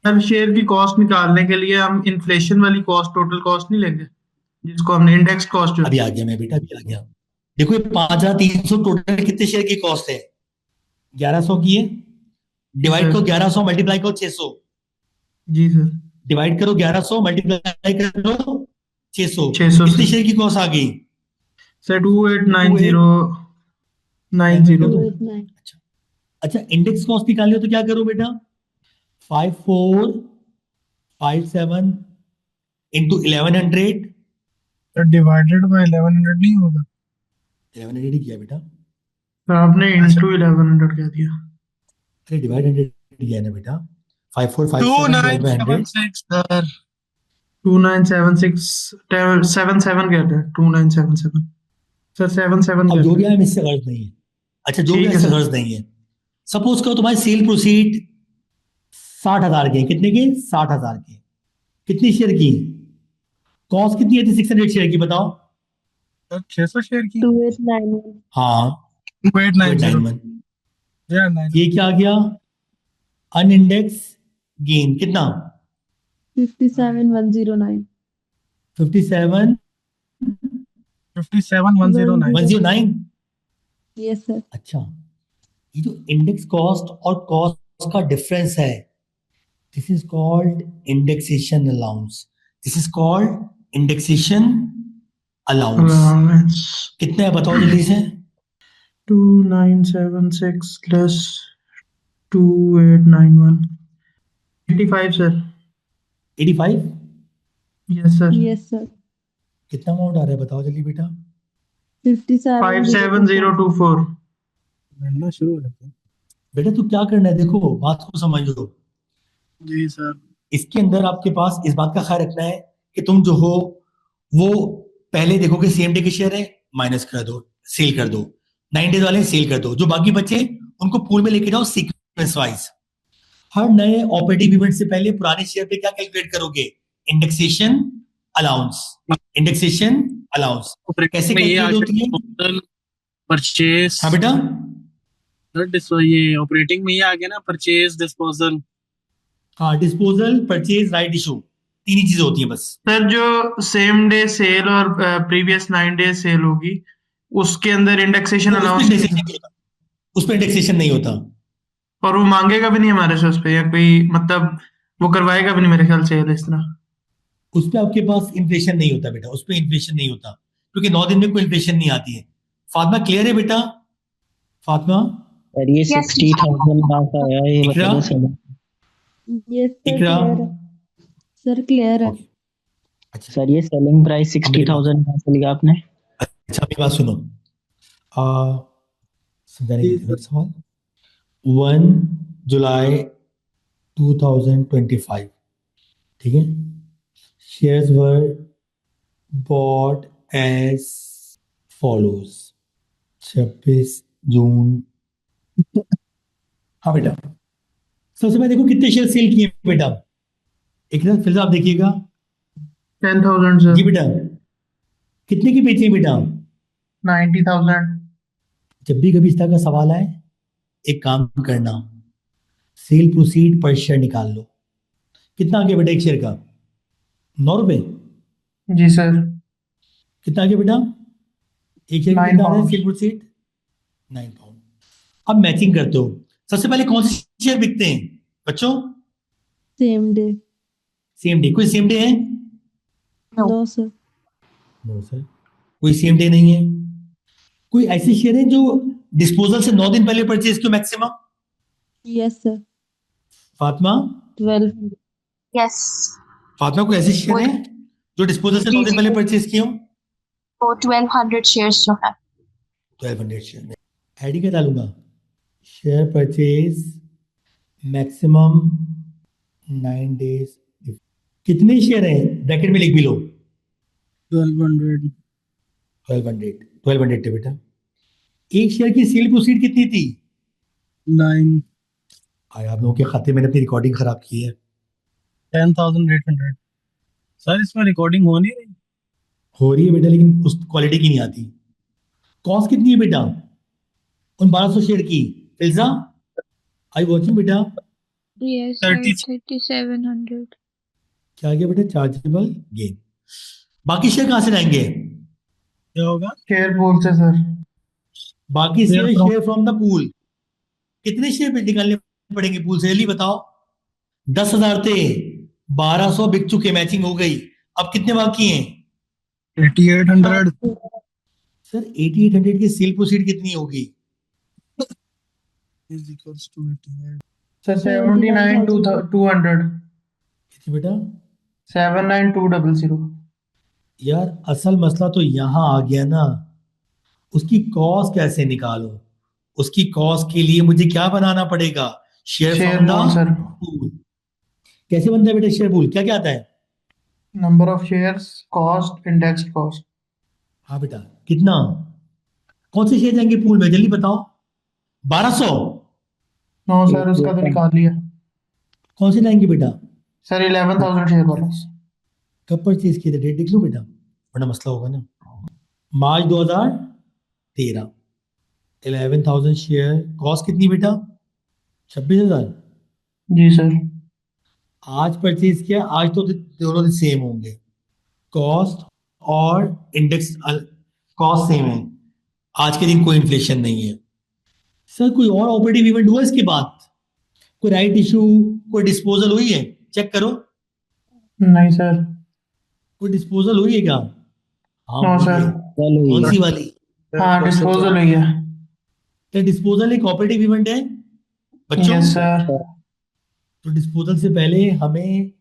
हर शेयर की कॉस्ट निकालने के लिए हम इन्फ्लेशन वाली कॉस्ट टोटल कॉस्ट नहीं लेंगे जिसको हमने इंडेक्स कॉस्ट जो अभी आ गया मैं बेटा अभी आ गया देखो ये 5,300 टोटल कितने शेयर की कॉस्ट है 1100 की है डिवाइड करो 1100 मल्टीप्लाई करो 600 जी सर डिवाइड करो 1100 मल्टीप्लाई करो 600 600 कितने से। शेयर की कॉस्ट आ गई सर 289090 अच्छा अच्छा इंडेक्स कॉस्ट निकालनी हो तो क्या करो बेटा 5457 इंटू 1100 डिवाइडेड बाय 1100 नहीं होगा 1100 ही किया बेटा तो आपने into 1100 कह दिया अरे डिवाइड 100 किया है ना बेटा 5457 divided by 100 सर 2976 कहते हैं 2977 सर 77 अब जो कहते भी हैं है इससे गर्ज नहीं है अच्छा जो भी ठीक है है इससे सर। गर्ज नहीं है सपोज करो तुम्हारी सेल प्रोसीड 60,000 के कितने के 60,000 के कितनी शेयर की कॉस्ट कितनी थी 600 शेयर की बताओ सर 600 शेयर की 2891 हाँ 2890 या 9 ये क्या आ गया अनइंडेक्स गेन कितना 57109 57 57109 109 यस सर अच्छा ये जो इंडेक्स कॉस्ट और कॉस्ट का डिफरेंस है, this is called indexation allowance. This is called indexation allowance. allowance कितना है बताओ जल्दी से। 2976 plus 2891 85 sir 85। yes sir yes sir. कितना अमाउंट आ रहा है बताओ जल्दी बेटा। 57024 बढ़ना शुरू हो जाता है। बेटा तू क्या करना है, देखो बात को समझो। जी सर। इसके अंदर आपके पास इस बात का ख्याल रखना है कि तुम जो हो वो पहले देखो कि सेम डे के शेयर है, माइनस कर दो, सेल कर दो। 9 डेज वाले सेल कर दो, जो बाकी बचे उनको पूल में लेके जाओ सीक्वेंस वाइज। हर नए ऑपरेटिंग इवेंट से पहले पुराने शेयर पे क्या कैलकुलेट करोगे, इंडेक्सेशन अलाउंस। इंडेक्सेशन अलाउंस कैसे में ये कैलकुलेट होती है? Total purchase. हाँ बेटा, सर ये ऑपरेटिंग में ये आ गया ना, परचेस, डिस्पोजल। हाँ डिस्पोजल, परचेज, राइट इशू, तीन ही चीजें होती है बस। सर जो सेम डे सेल और प्रीवियस 9 डेज सेल होगी उसके अंदर इंडेक्सेशन उस पे अलाउंस इंडेक्सेशन नहीं होता, उस पे इंडेक्सेशन नहीं होता। और वो मांगेगा भी नहीं हमारे से उस पे, या कोई मतलब वो करवाएगा भी नहीं मेरे ख्याल से इस तरह। उस पे आपके पास इन्फ्लेशन नहीं होता बेटा, उस पे इन्फ्लेशन नहीं होता क्योंकि 9 दिन में कोई इन्फ्लेशन नहीं आती है। फातिमा क्लियर है बेटा? फातिमा, सर ये Yes, 60,000 का आया, ये इकरा? बता दो सर। यस सर, इकरा? क्लियर है सर, क्लियर है। ओके, अच्छा सर ये सेलिंग प्राइस 60,000 कहाँ से लिया आपने? अच्छा, मेरी बात सुनो। समझाने के लिए मेरा सवाल। 1 जुलाई 2025, ठीक है, shares were bought as follows. 26 जून। हाँ बेटा, सबसे पहले देखो कितने शेयर सेल किए बेटा। एक ना फिर से आप देखिएगा 10,000 जी सर। बेटा, कितने की बेची बेटा? 90,000 जब भी कभी इस तरह का सवाल आए, एक काम करना, सेल प्रोसीड पर शेयर निकाल लो। कितना आ गया बेटा एक शेयर का? 9 रुपए। जी सर। कितना आ गया बेटा एक शेयर का? 9 कितना आ रहा है पाउंड सेल प्रोसीड? 9 पाउंड। अब मैचिंग करते हो, सबसे पहले कौन से शेयर बिकते हैं बच्चों? Same day. Same day. कोई सेम डे है? No sir. नो सर, कोई सेम डे नहीं है। कोई ऐसे शेयर है जो डिस्पोजल से 9 दिन पहले परचेज किया maximum? Yes sir. Fatima? 1200। Yes. Fatima कोई ऐसे शेयर है जो डिस्पोजल से 9 दिन पहले परचेज किए हो? वो 1200 shares जो है। 1200 शेयर में ऐड ही क्या डालूंगा, शेयर परचेज मैक्सिमम 9 डेज। कितने शेयर हैं ब्रैकेट में लिख भी लो। 1200। 1200 थे बेटा। एक शेयर की सेल प्रोसीड कितनी थी? 9। आया आप लोगों के खाते में, मैंने अपनी रिकॉर्डिंग खराब की है। 10,800। सर इसमें रिकॉर्डिंग हो नहीं रही। हो रही है बेटा, लेकिन उस क्वालिटी की नहीं आती। कॉस्ट कितनी है बेटा उन 1200 शेयर की? फिल्जा आई वॉचिंग बेटा? Yes, sir, 30। 3,700. क्या आ गया बेटा? Chargeable gain. बाकी शेयर कहां से लाएंगे? क्या होगा? शेयर पूल से सर। बाकी Share share from- share from the pool. कितने शेयर पे निकालने पड़ेंगे पूल से, जल्दी बताओ। 10,000 थे, 1200 बिक चुके, मैचिंग हो गई। अब कितने बाकी हैं? 8,800। सर 8800 की सेल प्रोसीड कितनी होगी? is equals to 88। सर 79,200। कितनी बेटा? 79,200। यार असल मसला तो यहां आ गया ना, उसकी कॉस्ट कैसे निकालो? उसकी कॉस्ट के लिए मुझे क्या बनाना पड़ेगा? Share share from pool sir. The pool. कैसे बनता है बेटा शेयर पूल? क्या क्या आता है? Number of shares, cost, indexed cost. हाँ बेटा, कितना? कौन से शेयर जाएंगे पूल में, जल्दी बताओ। 1200? नो सर उसका तो निकाल लिया कौन से लाएंगे बेटा? सर। 11,000 शेयर वाला। कब परचेज किए थे, डेट देख लो बेटा, बड़ा मसला होगा ना। मार्च 2013, 11,000 शेयर। कॉस्ट कितनी बेटा? 26,000। जी सर। आज परचेज किया, आज तो दोनों दिन सेम होंगे, कॉस्ट और इंडेक्स कॉस्ट सेम है। आज के दिन कोई इन्फ्लेशन नहीं है। सर कोई और ऑपरेटिव इवेंट हुआ इसके बाद? कोई राइट इशू, कोई डिस्पोजल हुई है? चेक करो। नहीं सर। कोई डिस्पोजल हुई है क्या? हाँ नो हुई सर। है। कौन सी वाली? हाँ डिस्पोजल हुई है। क्या डिस्पोजल एक ऑपरेटिव इवेंट है बच्चों? Yes sir. तो डिस्पोजल से पहले हमें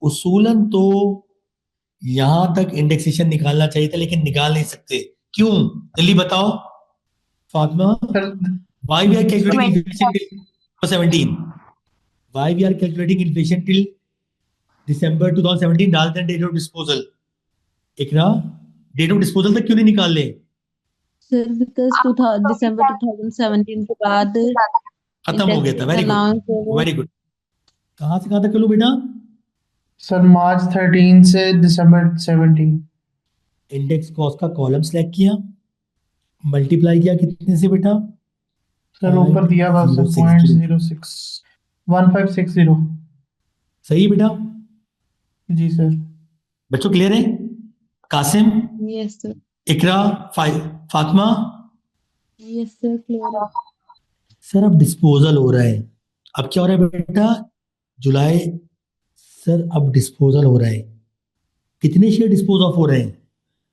उसूलन तो यहां तक इंडेक्सेशन निकालना चाहिए था, लेकिन निकाल नहीं सकते। क्यों? जल्दी बताओ Fatima. Why we are calculating inflation till 17? Why we are calculating inflation till December 2017 rather than date of disposal? Iqra, date of disposal तक क्यों नहीं निकाल ले? सर बिकॉज दिसंबर 2017 के बाद खत्म हो गया था। वेरी allowance गुड, है वो। Very good. कहां से कहां तक करूं बेटा? सर मार्च 13 से दिसंबर 17। इंडेक्स कॉस्ट का कॉलम सेलेक्ट किया, मल्टीप्लाई किया कितने से बेटा? सर ऊपर दिया हुआ सर 0.06 1560। सही है बेटा? जी सर। बच्चों क्लियर है? Qasim, yes sir. Iqra, Fatima. Yes sir clear है। सर अब डिस्पोजल हो रहा है। अब क्या हो रहा है बेटा? जुलाई। सर अब डिस्पोजल हो रहा है। कितने शेयर डिस्पोज ऑफ हो रहे हैं?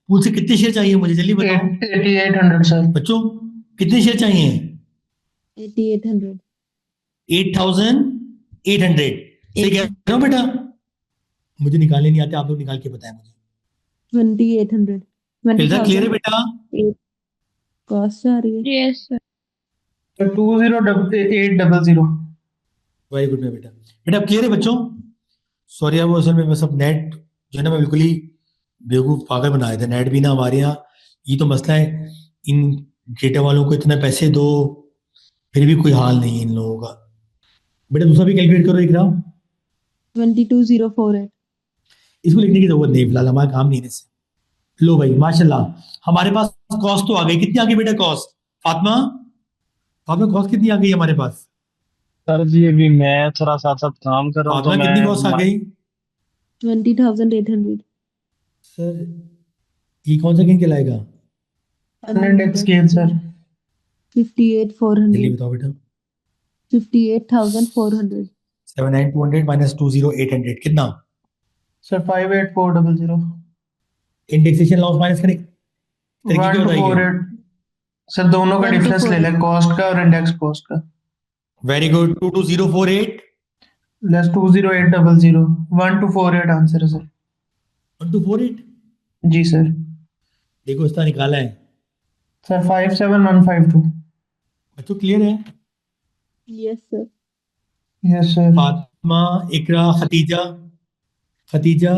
पूल से कितने शेयर चाहिए मुझे जल्दी बताओ। 8800 सर। बच्चों कितने शेयर चाहिए? 8800। 8800। सही कह रहे हो बेटा? मुझे निकालने नहीं आते, आप लोग निकाल के बताएं मुझे। 2800। क्लियर है बेटा? कॉस्ट आ रही है। Yes sir. 20800। वेरी गुड बेटा। बेटा अब क्लियर है बच्चों? सॉरी वो असल में सब नेट जो है ना, मैं बिल्कुल ही बेवकूफ पागल बनाया था। नेट भी ना हमारे यहाँ, ये तो मसला है। इन डेटा वालों को इतना पैसे दो, फिर भी कोई हाल नहीं है इन लोगों का। बेटा दूसरा भी कैलकुलेट करो इकराम। 22048। इसको लिखने की जरूरत नहीं, फिलहाल हमारा काम नहीं है इससे। लो भाई माशाल्लाह हमारे पास कॉस्ट तो आ गई। कितनी आ गई बेटा कॉस्ट? फातिमा, फातिमा कॉस्ट कितनी आ गई हमारे पास? सर जी अभी मैं थोड़ा साथ साथ काम कर रहा हूँ तो फातिमा कितनी कॉस्ट आ गई? 20800। सर ये कौन सा गेन कहलाएगा? Index gain sir. 58400। जल्दी बताओ बेटा। 58400। 79200 माइनस 20800 कितना? सर 58400। इंडेक्सेशन लॉस माइनस करें, तरीके क्या बताइए? 1248। सर दोनों का डिफरेंस ले लें, कॉस्ट का और इंडेक्स कॉस्ट का। Very good. 22048 लेस 20800। 1248 आंसर है सर। 1248। जी सर। देखो इसका निकाला है सर 57152। बच्चों क्लियर है? Yes sir. Yes sir. Fatima, Iqra, Khatija. Khatija,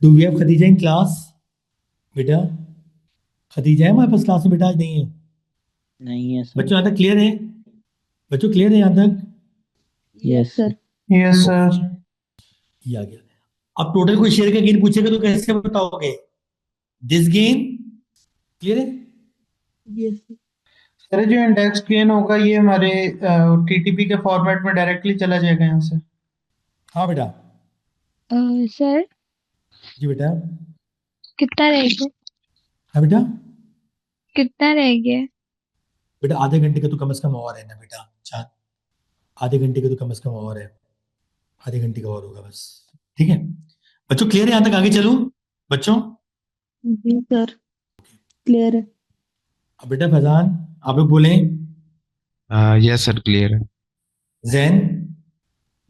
do we have Khatija in class? बेटा खतीजा है हमारे पास क्लास में? बेटा आज नहीं है। नहीं है सर। बच्चों यहाँ तक क्लियर है? बच्चों क्लियर है यहाँ तक? Yes sir. Yes sir. ये आ गया। अब टोटल कोई शेयर का गेन पूछेगा तो कैसे बताओगे? This gain. क्लियर है? यस सर जो इंडेक्स गेन होगा ये हमारे टीटीपी के फॉर्मेट में डायरेक्टली चला जाएगा यहाँ से। हाँ बेटा। सर जी बेटा। कितना रह गया? हाँ बेटा। कितना रह गया? बेटा आधे घंटे का तो कम से कम और है ना बेटा। चार आधे घंटे का तो कम से कम और है। आधे घंटे का और होगा बस। ठीक है बच्चों क्लियर है? यहाँ तक आगे चलूं बच्चों? जी सर क्लियर है। अब बेटा फैजान आप लोग बोलें। यस सर क्लियर है। जैन।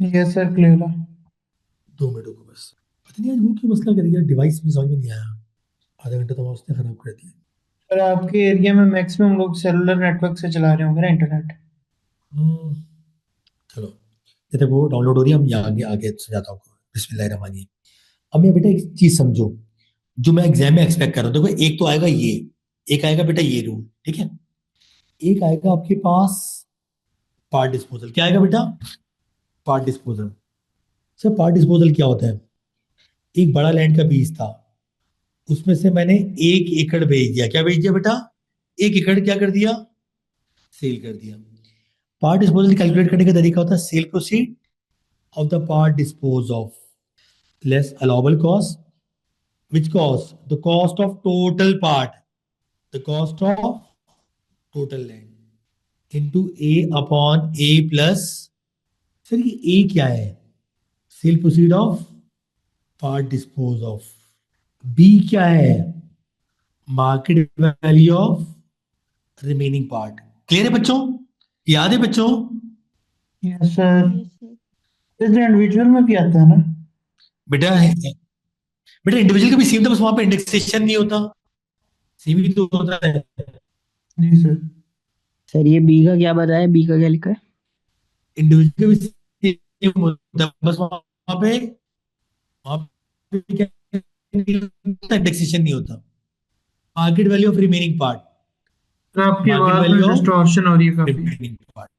यस सर क्लियर है। 2 मिनट को बस। पता नहीं आज वो क्यों मसला कर गया, डिवाइस में समझ में नहीं आया। आधा घंटा तो उसने खराब कर दिया। सर आपके एरिया में मैक्सिमम लोग सेलुलर नेटवर्क से चला रहे होंगे ना इंटरनेट। चलो ये तक वो डाउनलोड हो रही है, हम यहाँ आगे आगे समझाता हूँ। बिस्मिल्लाहिर्रहमानिर्रहीम। अब मैं बेटा एक चीज समझो जो मैं एग्जाम में एक्सपेक्ट कर रहा हूँ। देखो एक तो आएगा ये, एक आएगा बेटा ये रूल। ठीक है, एक आएगा आपके पास पार्ट डिस्पोजल। क्या आएगा बेटा? Part disposal. Sir part disposal क्या होता है? एक बड़ा लैंड का बीज था, उसमें से मैंने 1 एकड़ बेच दिया। क्या बेच दिया बेटा? 1 एकड़ क्या कर दिया? सेल कर दिया। पार्ट डिस्पोजल कैलकुलेट करने का तरीका होता है sale proceed of the part dispose of less allowable cost. Which cost? The cost of total part, the cost of total land. Into a upon a plus, sir ये ए क्या है? Sale proceed of part dispose of. B क्या है? Market value of remaining part. Clear है बच्चों? याद है बच्चों? Yes sir. इस इंडिविजुअल में भी आता है ना? बेटा बेटा इंडिविजुअल का भी सेम था, बस वहां पे इंडेक्सेशन नहीं होता, सेम ही तो होता है। जी सर। सर ये बी का क्या बताया, बी का क्या लिखा है? इंडिविजुअल का भी सेम होता है, बस वहां पे क्या इंडेक्सेशन नहीं होता। Market value of remaining part, तो आपकी मार्केट आवाज में वैल्यू ऑफ डिस्टॉर्शन हो रही है काफी। Remaining part.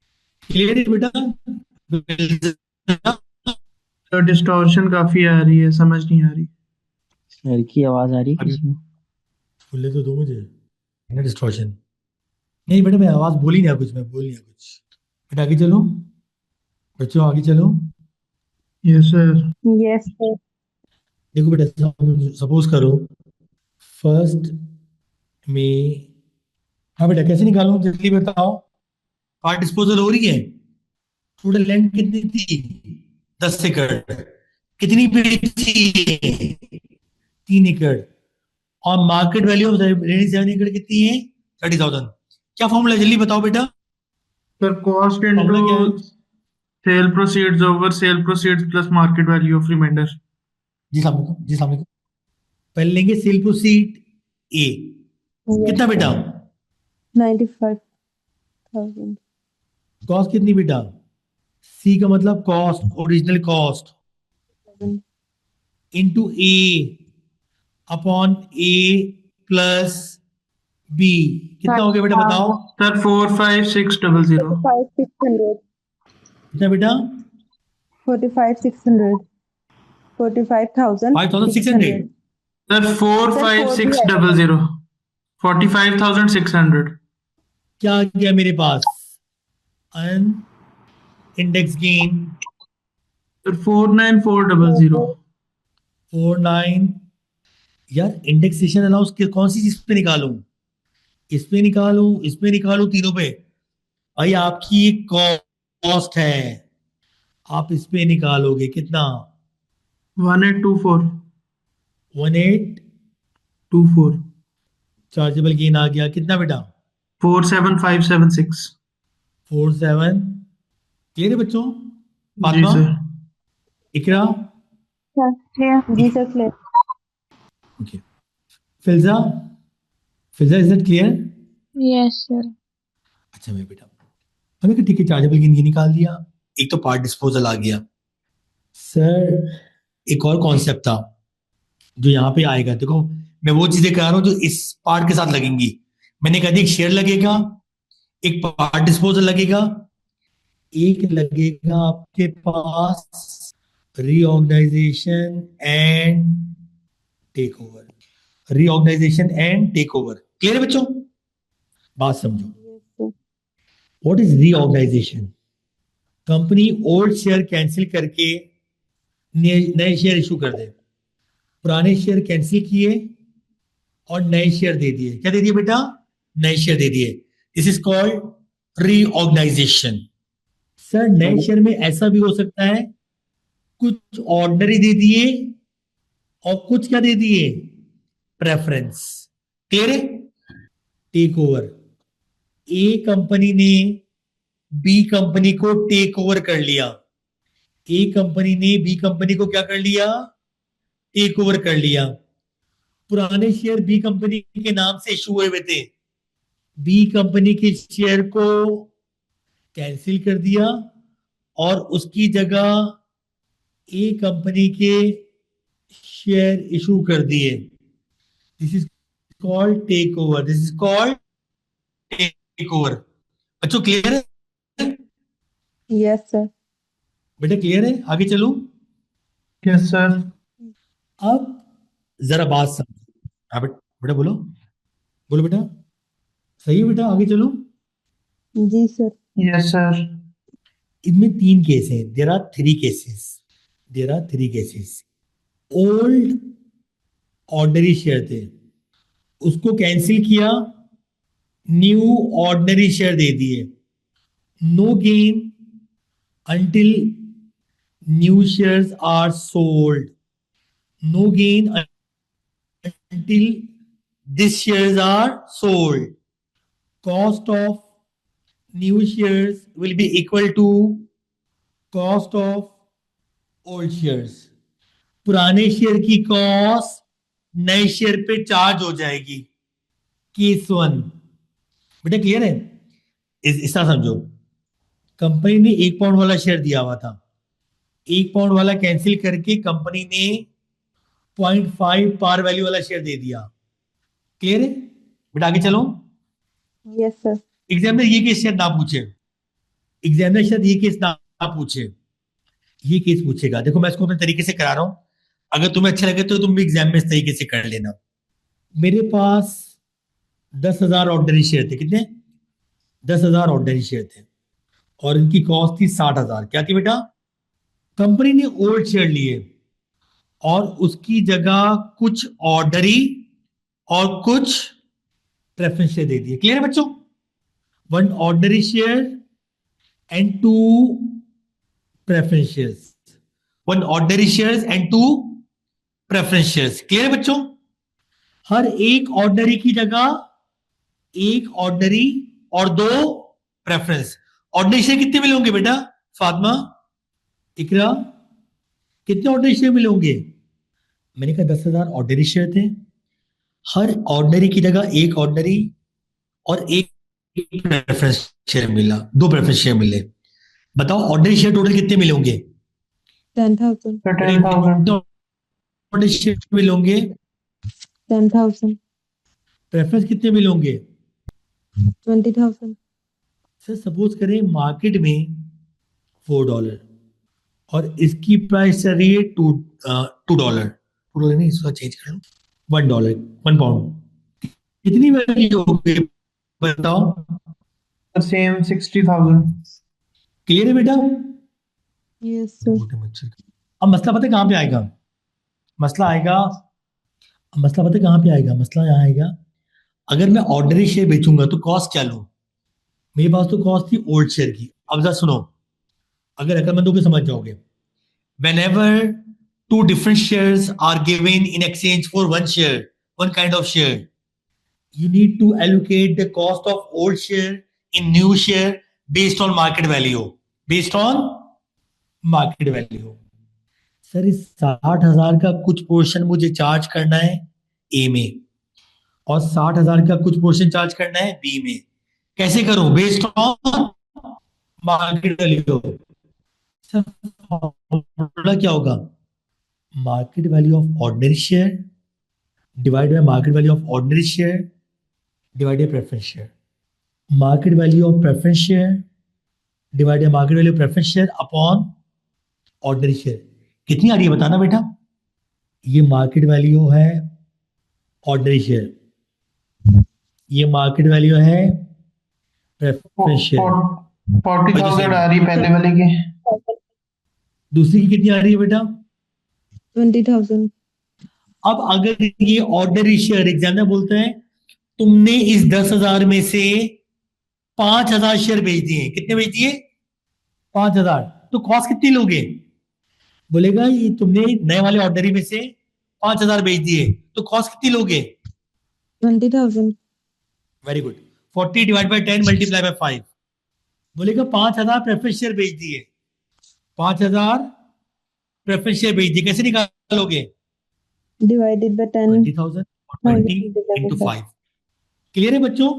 क्लियर है बेटा? तो डिस्टॉर्शन काफी आ रही है, समझ नहीं आ रही। सर की आवाज आ रही है किसी को? बोले तो दो मुझे ना डिस्टॉर्शन। नहीं बेटा मैं आवाज बोली नहीं कुछ, मैं बोल नहीं कुछ। बेटा आगे चलो, बच्चों आगे चलो। Yes sir. Yes sir. देखो बेटा सपोज करो फर्स्ट में, हाँ बेटा कैसे निकालूं जल्दी बताओ। पार्ट डिस्पोजल हो रही है, टोटल लेंथ कितनी थी? 10 एकड़। कितनी पेड़ थी? 3 एकड़। और मार्केट वैल्यू ऑफ रेनी 7 एकड़ कितनी है? 30,000। क्या फॉर्मूला जल्दी बताओ बेटा। सर कॉस्ट फॉर्मूला क्या है? Into sale proceeds over sale proceeds plus market value of remainder. जी सामने को, जी सामने को। पहले लेंगे सेल प्रोसीड ए, कितना बेटा? 95,000। कॉस्ट कितनी बेटा? सी का मतलब cost, original cost, into A upon a plus B. कितना हो गया बेटा बताओ? सर 45600। 45,600। कितना बेटा? 45,600। 45,600। 5,600। सर 45600। 45,600। क्या आ गया मेरे पास? अन इंडेक्स गेन सर 49400। 49। यार इंडेक्सेशन अलाउंस कौन सी चीज पे निकालूं? इस पे निकालूं, इस पे निकालूं, तीनों पे? भाई आपकी एक कॉस्ट है, आप इस पे निकालोगे कितना? 1824। 1824। चार्जेबल गेन आ गया कितना बेटा? 47576। 47। क्लियर है बच्चों? जी Fatima, sir. Iqra, Sir, clear. जी sir clear. Okay. Filza, Filza is it clear? Yes sir. अच्छा मैं बेटा, हमें ठीक है चार्जेबल गेन ये निकाल दिया, एक तो पार्ट डिस्पोजल आ गया। सर एक और कॉन्सेप्ट था जो यहाँ पे आएगा, देखो मैं वो चीजें कह रहा हूँ जो इस पार्ट के साथ लगेंगी। मैंने कहा एक शेयर लगेगा, एक पार्ट डिस्पोजल लगेगा, एक लगेगा आपके पास reorganisation and take over. Reorganisation and take over. Clear है बच्चों? बात समझो। What is reorganisation? Company old share cancel करके नए शेयर इशू कर दे। पुराने शेयर कैंसिल किए और नए शेयर दे दिए। क्या दे दिए बेटा? नए शेयर दे दिए। This is called reorganisation. Sir नए शेयर में ऐसा भी हो सकता है कुछ ऑर्डिनरी दे दिए और कुछ क्या दे दिए? प्रेफरेंस। क्लियर है? टेक ओवर, ए कंपनी ने बी कंपनी को टेक ओवर कर लिया। ए कंपनी ने बी कंपनी को क्या कर लिया? टेक ओवर कर लिया। पुराने शेयर बी कंपनी के नाम से इशू हुए थे, बी कंपनी के शेयर को कैंसिल कर दिया और उसकी जगह ए कंपनी के शेयर इशू कर दिए। This is called take over. This is called take over. बच्चों क्लियर है? Yes sir. बेटा क्लियर है? आगे चलूं? Yes sir. अब जरा बात समझो। हाँ बेटा बोलो, बोलो बेटा। सही है बेटा, आगे चलो। जी सर। Yes sir. इनमें 3 केस हैं। There are 3 cases. There are 3 cases. Old ordinary share थे, उसको कैंसिल किया, न्यू ऑर्डिनरी शेयर दे दिए। No gain until new shares are sold. No gain until these shares are sold. Cost of new shares will be equal to cost of old shares. पुराने शेयर की कॉस्ट नए शेयर पे चार्ज हो जाएगी. केस 1. बेटा क्लियर है? इस तरह समझो, कंपनी ने 1 पाउंड वाला शेयर दिया हुआ था, 1 पाउंड वाला कैंसिल करके कंपनी ने 0.5 पार वैल्यू वाला शेयर दे दिया. क्लियर है? बेटा आगे चलो. Yes sir. एग्जामिनर ये केस शायद ना पूछे, एग्जामिनर शायद ये केस ना पूछे, ये केस पूछेगा. देखो मैं इसको अपने तरीके से करा रहा हूं, अगर तुम्हें अच्छा लगे तो तुम भी एग्जाम में इस तरीके से कर लेना. मेरे पास 10,000 ऑर्डिनरी शेयर थे. कितने? 10,000 ऑर्डिनरी शेयर थे और इनकी कॉस्ट थी 60,000. क्या थी बेटा? कंपनी ने ओल्ड शेयर लिए और उसकी जगह कुछ ऑर्डरी और कुछ प्रेफरेंस शेयर दे दिए. क्लियर है बच्चों? 1 ordinary share and 2 preference shares. 1 ordinary shares and 2 preference shares. Clear है बच्चों? हर एक ऑर्डनरी की जगह 1 ऑर्डनरी और 2 प्रेफरेंस. ऑर्डनरी शेयर कितने मिले होंगे बेटा? फातिमा, इकरा, कितने ऑर्डनरी शेयर मिले होंगे? मैंने कहा 10,000 ऑर्डनरी शेयर थे, हर ऑर्डनरी की जगह 1 ऑर्डनरी और 1 प्रेफरेंस शेयर मिला, 2 प्रेफरेंस शेयर मिले. बताओ ऑर्डनरी शेयर टोटल कितने मिले होंगे? 10,000. 10,000. ऑर्डनरी शेयर मिले होंगे. 10,000. प्रेफरेंस कितने मिले होंगे? 20,000. सर सपोज करें मार्केट में $4 और इसकी प्राइस चल रही है $2. $2 नहीं, इसका चेंज कर लो, $1, 1 पाउंड. कितनी वैल्यू होगी बताओ? सेम 60,000. क्लियर है बेटा? Yes sir. अब मसला पता है कहां पे आएगा? मसला पता है कहां पे आएगा? मसला यहाँ आएगा, अगर मैं ऑर्डनरी शेयर बेचूंगा तो कॉस्ट क्या लूं? मेरे पास तो कॉस्ट थी ओल्ड शेयर की. अब जरा सुनो, अगर अकलमंदों को समझ जाओगे, whenever 2 different shares are given in exchange for 1 share, 1 kind of share, you need to allocate the cost of old share in new share based on market value. Sir इस 60,000 का कुछ पोर्शन मुझे चार्ज करना है ए में और 60,000 का कुछ पोर्शन चार्ज करना है बी में. कैसे करूं? Based on market value. Sir formula क्या होगा? Market value of ordinary share divide by market value of ordinary share divide by preference share. Market value of preference share divide by market value of preference share upon ordinary share. कितनी आ रही है बताना बेटा? ये मार्केट वैल्यू है ऑर्डिनरी शेयर, ये मार्केट वैल्यू है प्रेफरेंस शेयर. 40,000 आ रही पहले वाले की. दूसरी की कितनी आ रही है बेटा? 20,000. अब अगर ये ऑर्डिनरी शेयर, एग्जामिनर बोलते हैं तुमने इस 10,000 में से 5,000 शेयर बेच दिए. कितने बेच दिए? 5,000. तो कॉस्ट कितनी लोगे? बोलेगा ये तुमने नए वाले ऑर्डनरी में से 5,000 बेच दिए, तो कॉस्ट कितनी लोगे? 20,000. Very good. 40 divide by 10 multiply by 5. बोलेगा 5,000 प्रेफरेंस शेयर बेच दिए, 5,000 प्रेफरेंस शेयर बेच दिए. कैसे निकालोगे? Divided by 10. 20,000 और 20 into 5. क्लियर है बच्चों?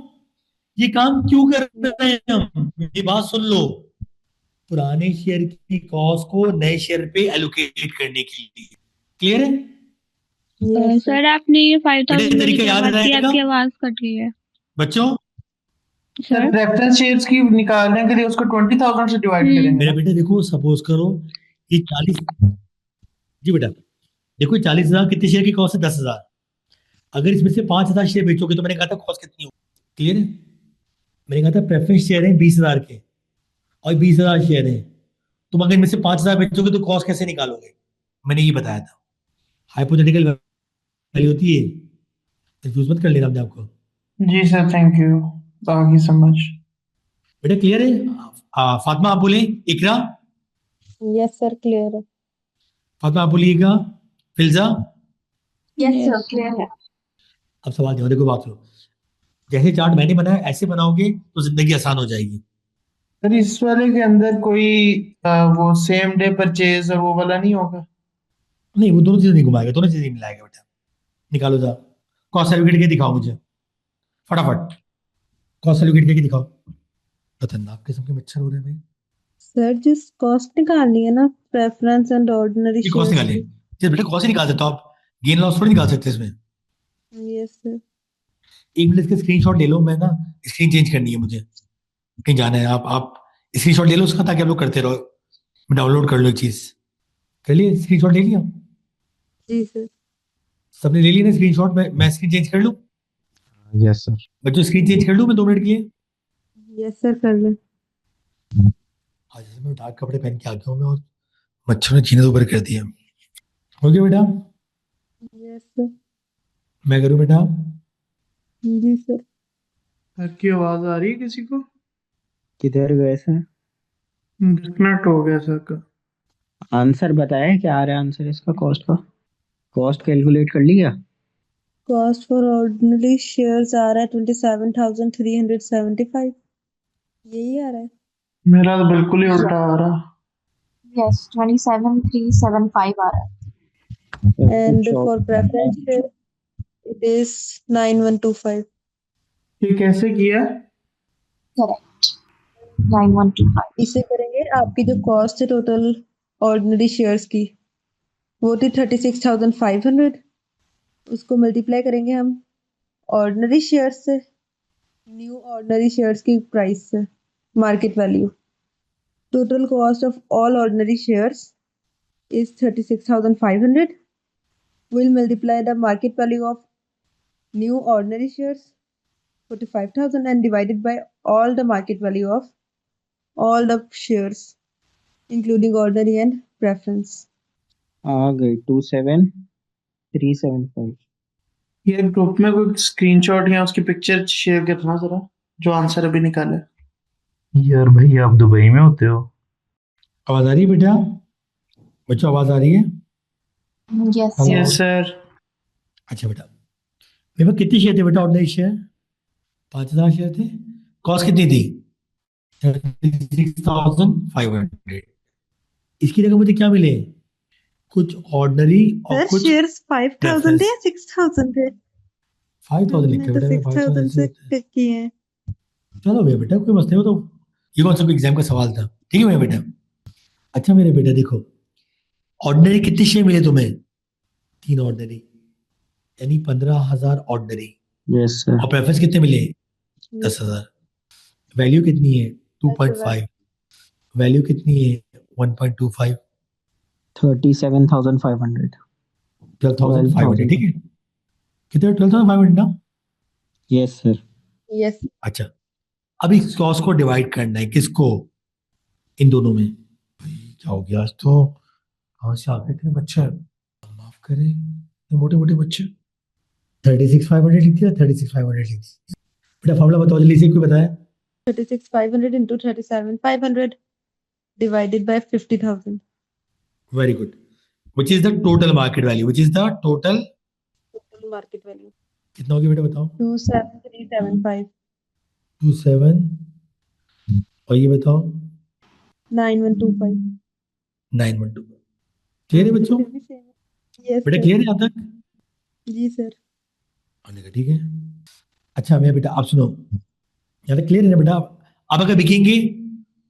ये काम क्यों कर रहे हैं हम? ये बात सुन लो, पुराने शेयर की कॉस्ट को नए शेयर पे एलोकेट करने के लिए. क्लियर है? Yes, सर आपने ये 5,000 तरीका याद रहेगा? आपकी आवाज कट रही है बच्चों सर. प्रेफरेंस शेयर्स की निकालने के लिए उसको 20,000 से डिवाइड करेंगे. मेरा बेटा देखो, सपोज करो ये 40, जी बेटा देखो 40,000 कितने शेयर की कॉस्ट है? 10,000. अगर इसमें से 5,000 शेयर बेचोगे तो मैंने कहा था कॉस्ट कितनी होगी? क्लियर है? मैंने कहा था प्रेफरेंस शेयर है 20,000 के और 20,000 शेयर है. तुम अगर इनमें से 5,000 बेचोगे तो कॉस्ट कैसे निकालोगे? मैंने ये बताया था. हाइपोथेटिकल वैल्यू होती है, कंफ्यूज मत कर लेना अपने आपको. जी सर, थैंक यू. आगे समझ. बेटा क्लियर है? हाँ, फातिमा आप बोले। इकरा, Yes, sir. Clear है. फातिमा आप बोलिएगा। Filza, Yes, sir. Clear है. अब सवाल जवाब देखो, बात सुनो। जैसे चार्ट मैंने बनाया ऐसे बनाओगे तो जिंदगी आसान हो जाएगी। सर इस वाले के अंदर कोई वो सेम डे परचेज और वो वाला नहीं होगा? नहीं, वो दोनों चीजें नहीं घुमाएगा, दोनों चीजें नहीं मिलाएगा बेटा। निकालो जा, कॉस्ट सर्टिफिकेट के दिखाओ मुझे फटाफट। कॉस्ट सर्टिफिकेट के दिखाओ। खतरनाक किस्म के मच्छर हो रहे हैं भाई। Sir, जिस cost निकालनी है ना, preference and ordinary ये कॉस्ट shares निकाले, की. जब बेटा कॉस्ट ही निकाल सकते हो आप, गेन लॉस थोड़ी निकाल सकते इसमें। Yes, sir. एक मिनट इसका स्क्रीनशॉट ले लो, मैं ना स्क्रीन चेंज करनी है मुझे, कहीं जाना है। आप स्क्रीनशॉट ले लो उसका, ताकि आप लोग करते रहो। मैं डाउनलोड कर लो एक चीज। कर लिए स्क्रीनशॉट? ले लिया जी सर. सबने? ले लिया ना स्क्रीनशॉट? मैं स्क्रीन चेंज कर लूं? Yes sir. बच्चों स्क्रीन चेंज कर लूं मैं 2 मिनट के लिए? Yes, sir. कर ले. आज जैसे मैं डार्क कपड़े पहन के आ गया हूँ मैं, और मच्छर ने जीने ऊपर कर दिया। हो गया बेटा? Yes, sir. मैं करूँ बेटा? जी सर. सर की आवाज आ रही है किसी को? किधर गए सर? डिस्कनेक्ट हो गया सर का। आंसर बताया क्या आ रहा है? आंसर इसका कॉस्ट का, कॉस्ट कैलकुलेट कर लिया? Cost for ordinary shares आ रहा है 27,375. यही आ रहा है. मेरा तो बिल्कुल ही उल्टा आ रहा। Yes, 27,375 आ रहा है. And for preference share, it is 9,125. ये कैसे किया? Correct. 9125. इसे करेंगे, आपकी जो कॉस्ट है टोटल ऑर्डिनरी शेयर्स की, वो थी 36,500. उसको मल्टीप्लाई करेंगे हम ऑर्डिनरी शेयर्स से, न्यू ऑर्डिनरी शेयर्स की प्राइस से, market value. Total cost of all ordinary shares is 36,500. We'll multiply the market value of new ordinary shares 45,000 and divide it by all the market value of all the shares including ordinary and preference. आ गई 27,375. ये ग्रुप में कोई स्क्रीनशॉट या उसकी पिक्चर शेयर करना जरा, जो आंसर अभी निकाले। यार भाई आप दुबई में होते हो? आवाज आ रही है बेटा? बच्चों आवाज आ रही है? Yes, Hello. Yes sir. अच्छा बेटा, मेरे पास कितने शेयर थे बेटा ऑर्डिनरी शेयर? 5,000 शेयर थे। कॉस्ट कितनी थी? 36,500। इसकी जगह मुझे क्या मिले? कुछ ऑर्डिनरी और Sir, कुछ shares 5,000 थे या 6,000 थे? 5,000 लिखे हमने तो बेटा। 6,000 से टिक किए हैं. चलो भैया बेटा, कोई मसला नहीं। वो तो ये कौन सा कोई एग्जाम का सवाल था? ठीक है मेरा बेटा। अच्छा मेरे बेटा देखो, ऑर्डिनरी कितने शेयर मिले तुम्हें? 3 ऑर्डिनरी, यानी 15,000 ऑर्डिनरी। Yes sir. और प्रेफरेंस कितने मिले? 10,000। वैल्यू कितनी है? 2.5। वैल्यू कितनी है? 1.25। 37,500. 12,500। ठीक है, कितने? 12,500 ना? Yes sir. Yes. अच्छा, अब इस कॉस्ट को डिवाइड करना है किसको? इन दोनों में। भाई क्या हो गया आज तो? कहाँ से आ गए इतने मच्छर? माफ करें, मोटे मोटे मच्छर। 36,500 लिख दिया, 36,500 लिख दिया। बेटा फॉर्मूला बताओ जल्दी से, कोई बताया? 36,500 into 37,500 divided by 50,000. Very good. Which is the total market value? Which is the total? Total market value कितना हो गया बेटा बताओ? 27,375. 27, और ये बताओ? 9,125. 912। क्लियर है बच्चों? फिर भी same है. Yes, बेटा sir. क्लियर है यहाँ तक? जी सर. आने का ठीक है। अच्छा मेरा बेटा आप सुनो, यहाँ तक क्लियर है ना बेटा? आप अगर बिकेंगे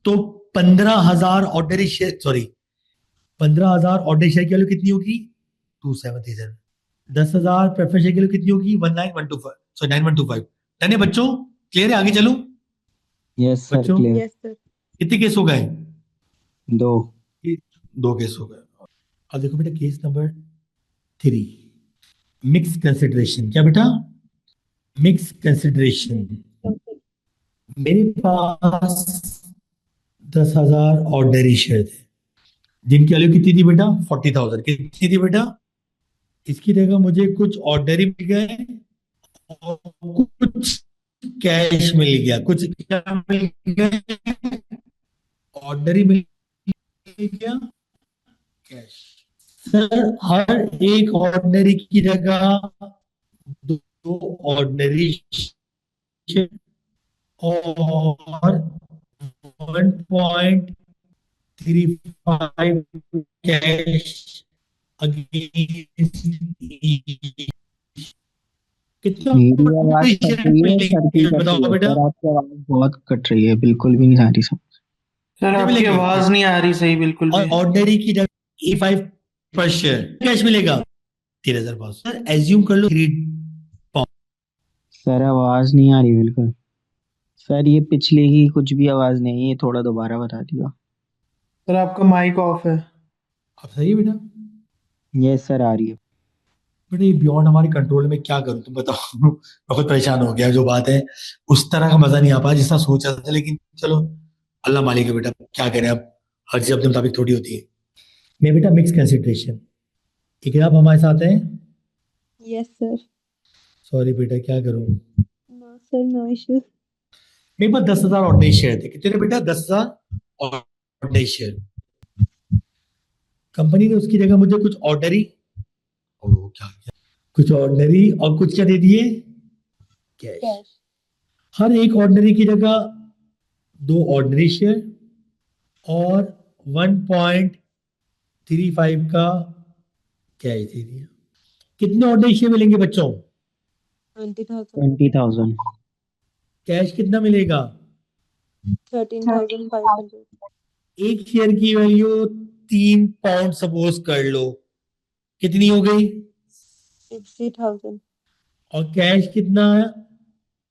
तो 15,000 ordinary share, sorry 15,000 ordinary share की वैल्यू कितनी होगी? 2,737। 10,000 प्रेफरेंस शेयर की वैल्यू कितनी होगी? 19,125, सॉरी 9,125। डन है बच्चों? क्लियर है? आगे चलूं? यस सर बच्चों क्लियर। Yes, sir. कितने केस हो गए? 2. 2 केस हो गए। अब देखो बेटा केस नंबर 3, मिक्स कंसिडरेशन। क्या बेटा? Mix consideration. मेरे पास 10,000 ऑर्डिनरी शेयर थे, जिनकी वैल्यू कितनी थी बेटा? 40,000। कितनी थी बेटा? इसकी जगह मुझे कुछ ऑर्डिनरी मिल गए और कुछ कैश मिल गया। कुछ क्या मिल गए? ऑर्डनरी मिल गया, कैश। सर हर एक ऑर्डनरी की जगह दो ऑर्डनरी और 1.35 कैश अगेंस्ट, कितना मेरी आवाज कट रही है, सर की कट बताओ रही है। बेटा। सर आपकी आवाज बहुत कट रही है, बिल्कुल भी नहीं आ रही समझ। सर आपकी मिलेगी? आवाज नहीं आ रही सही बिल्कुल और भी। ऑर्डनरी की जगह E5 पर शेयर कैश मिलेगा 13,000। सर एज्यूम कर लो 3 सर आवाज नहीं आ रही बिल्कुल। सर ये पिछले की कुछ भी आवाज नहीं है, ये थोड़ा दोबारा बता दियो। सर आपका माइक ऑफ है। अब सही है बेटा? यस सर आ रही है। बेटा ये बियॉन्ड हमारे कंट्रोल में, क्या करूं तुम बताओ। बहुत परेशान हो गया, जो बात है उस तरह का मजा नहीं आ पाया जितना सोचा था, लेकिन चलो अल्लाह मालिक है बेटा, क्या करें अब, हर चीज अपने मुताबिक थोड़ी होती है। मैं बेटा मिक्स कंसिडरेशन, ठीक है, आप हमारे साथ हैं? Yes sir. सॉरी बेटा, क्या करूं। No sir, no issue. मेरे पास 10,000 ऑर्डिनरी शेयर थे। कितने थे बेटा? 10,000 ऑर्डिनरी शेयर। कंपनी ने उसकी जगह मुझे कुछ ऑर्डनरी, क्या किया, कुछ ऑर्डनरी और कुछ क्या दे दिए, कैश। हर एक ऑर्डनरी की जगह 2 ऑर्डनरी शेयर और 1.35 का कैश दे दिया। कितने ऑर्डनरी शेयर मिलेंगे बच्चों? 20,000। 20,000। कैश कितना मिलेगा? 13,500। एक शेयर की वैल्यू 3 पाउंड सपोज कर लो, कितनी हो गई? 60,000। और कैश कितना है?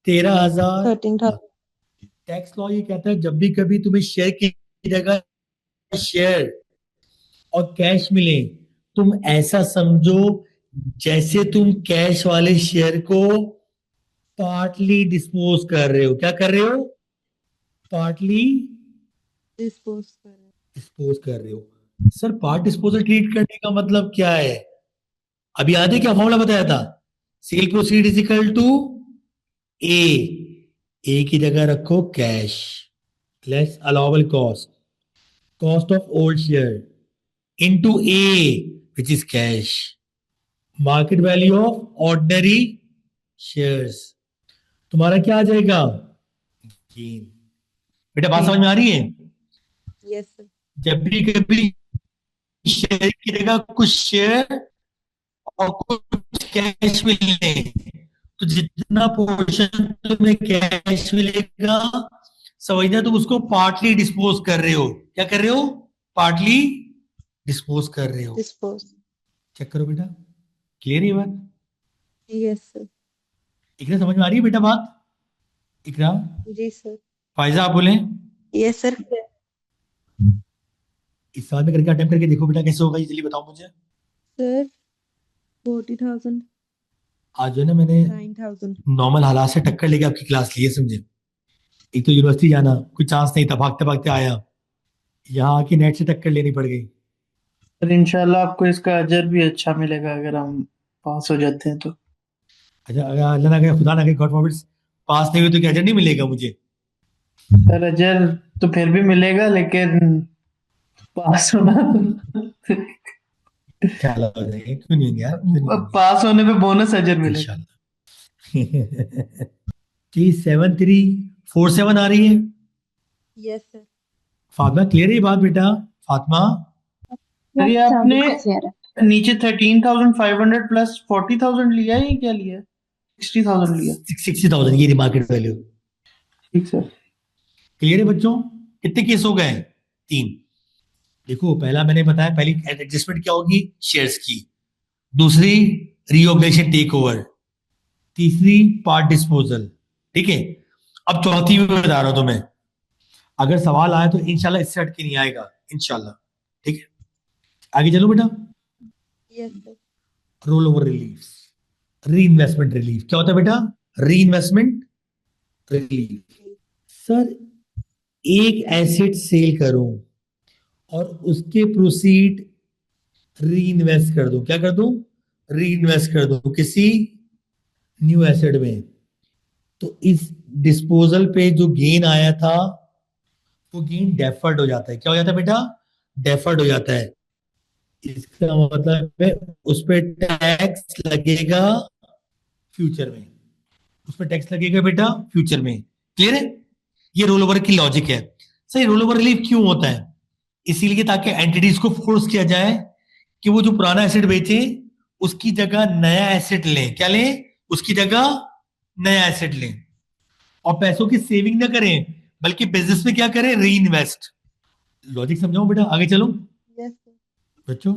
13,000। 13,000। टैक्स लॉ ये कहता है जब भी कभी तुम्हें शेयर की जगह शेयर और कैश मिले, तुम ऐसा समझो जैसे तुम कैश वाले शेयर को पार्टली डिस्पोज कर रहे हो। क्या कर रहे हो? पार्टली डिस्पोज कर रहे हो। सर पार्ट डिस्पोजल ट्रीट करने का मतलब क्या है? अभी याद है क्या फॉर्मूला बताया था? Sale proceed is equal to A की जगह रखो cash, less allowable cost, cost of old share into A which is cash, market value of ordinary shares. तुम्हारा क्या आ जाएगा? गेन। बेटा बात समझ में आ रही है? Yes sir. जब भी कभी शेयर की जगह कुछ शेयर और कुछ कैश मिले, तो जितना पोर्शन तुम्हें कैश मिलेगा, समझना तुम उसको पार्टली डिस्पोज कर रहे हो। क्या कर रहे हो? पार्टली डिस्पोज कर रहे हो। डिस्पोज। चेक करो बेटा, क्लियर है ये बात? Yes sir. इकरा समझ में आ रही है बेटा बात? इकरा, जी सर। फायजा आप बोले। Yes sir. इस साल में करके अटेम्प्ट करके देखो बेटा कैसे होगा, जल्दी बताओ मुझे। सर 40,000। आज जो है ना मैंने 9,000। नॉर्मल हालात से टक्कर लेके आपकी क्लास ली है, समझे। एक तो यूनिवर्सिटी जाना कोई चांस नहीं था, भागते भागते आया, यहाँ आके नेट से टक्कर लेनी पड़ गई। सर इंशाल्लाह आपको इसका अजर भी अच्छा मिलेगा अगर हम पास हो जाते हैं तो। अच्छा, अगर अल्लाह ना करे, खुदा ना करे, गॉड फॉरबिड, पास नहीं हुई तो क्या अजर नहीं मिलेगा मुझे? सर अजर तो फिर भी मिलेगा, लेकिन पास होना क्या हो जाएगा, क्यों नहीं होंगे यार, क्यों नहीं होंगे? पास होने पे बोनस अजर मिलेगा। इंशाल्लाह। जी 7347 आ रही है। Yes sir. फातिमा क्लियर है ये बात बेटा? फातिमा सर ये आपने नीचे 13,500 प्लस 40,000 लिया है, ये क्या लिया है? 60,000 लिया। 60,000 ये मार्केट वैल्यू। ठीक सर। क्लियर है बच्चों? कितने केस हो गए? 3। देखो पहला मैंने बताया, पहली एडजस्टमेंट क्या होगी? शेयर्स की। दूसरी रीऑर्गेनाइजेशन टेक ओवर। तीसरी पार्ट डिस्पोजल। ठीक है, अब चौथी में बता रहा हूं तुम्हें, अगर सवाल आए तो इंशाल्लाह इससे हट के नहीं आएगा इंशाल्लाह। ठीक है, आगे चलो बेटा। Yes sir. Roll over relief, री इन्वेस्टमेंट रिलीफ। क्या होता है बेटा? री इन्वेस्टमेंट रिलीफ। सर एक एसेट सेल करूं और उसके प्रोसीड री इन्वेस्ट कर दूं। क्या कर दूं? री इन्वेस्ट कर दूं किसी न्यू एसेट में। तो इस डिस्पोजल पे जो गेन आया था वो गेन डेफर्ड हो जाता है। क्या हो जाता है बेटा? डेफर्ड हो जाता है। इसका मतलब है उस पर टैक्स लगेगा फ्यूचर में, उस पर टैक्स लगेगा बेटा फ्यूचर में। क्लियर है? ये रोल ओवर की लॉजिक है। सही, रोल ओवर रिलीफ क्यों होता है? इसीलिए ताकि एंटिटीज को फोर्स किया जाए कि वो जो पुराना एसेट बेचे उसकी जगह नया एसेट लें। क्या लें? उसकी जगह नया एसेट लें, और पैसों की सेविंग ना करें बल्कि बिजनेस में क्या करें? री इन्वेस्ट। लॉजिक समझाओ बेटा, आगे चलो। Yes sir. बच्चों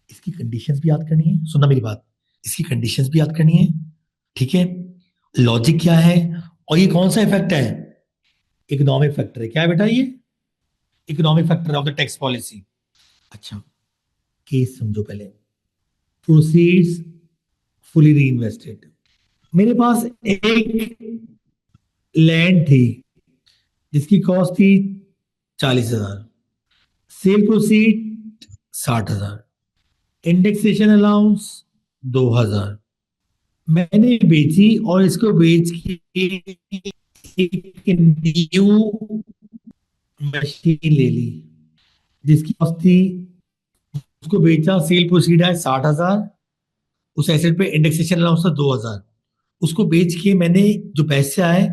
इसकी कंडीशंस भी याद करनी है, सुनना मेरी बात, इसकी कंडीशंस भी याद करनी है। ठीक है, लॉजिक क्या है और ये कौन सा इफेक्ट है? इकोनॉमिक फैक्टर है। क्या है बेटा? ये economic factor of the tax policy. अच्छा, केस समझो पहले। प्रोसीड्स फुली री इन्वेस्टेड। मेरे पास एक लैंड थी जिसकी कॉस्ट थी 40,000, सेल प्रोसीड 60,000, इंडेक्सेशन अलाउंस 2,000। मैंने बेची और इसको बेच के एक न्यू मशीन ले ली जिसकी कॉस्ट थी, उसको बेचा, सेल प्रोसीड है 60,000, उस एसेट पे इंडेक्सेशन अलाउंस था 2,000। उसको बेच के मैंने जो पैसे आए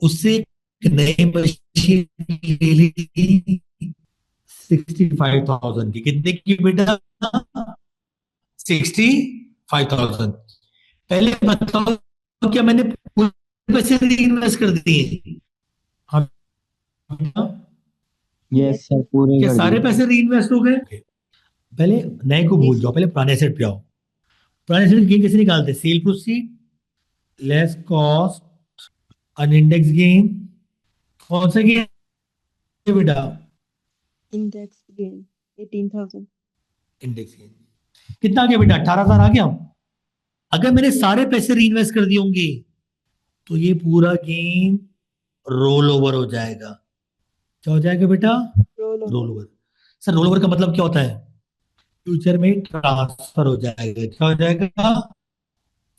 उससे एक नई मशीन ले ली 65,000 की। कितने की बेटा? 65,000। पहले बताओ क्या मैंने पूरे पैसे री इन्वेस्ट कर दिए? हाँ बेटा? यस सर, पूरे क्या कर सारे दिए। पैसे री इन्वेस्ट हो गए? पहले नए को भूल जाओ, पहले पुराने एसेट पे आओ। पुराने एसेट गेन कैसे निकालते? Sale proceed less cost unindexed gain. कौन सा गेन बेटा? Index gain 18,000। इंडेक्स गेन कितना आ गया बेटा? 18,000 आ गया। अगर मैंने सारे पैसे री इन्वेस्ट कर दिए होंगे तो ये पूरा गेन रोल ओवर हो जाएगा। क्या हो जाएगा बेटा? Roll roll over. Sir roll over का मतलब क्या होता है? फ्यूचर में ट्रांसफर हो जाएगा। क्या हो जाएगा?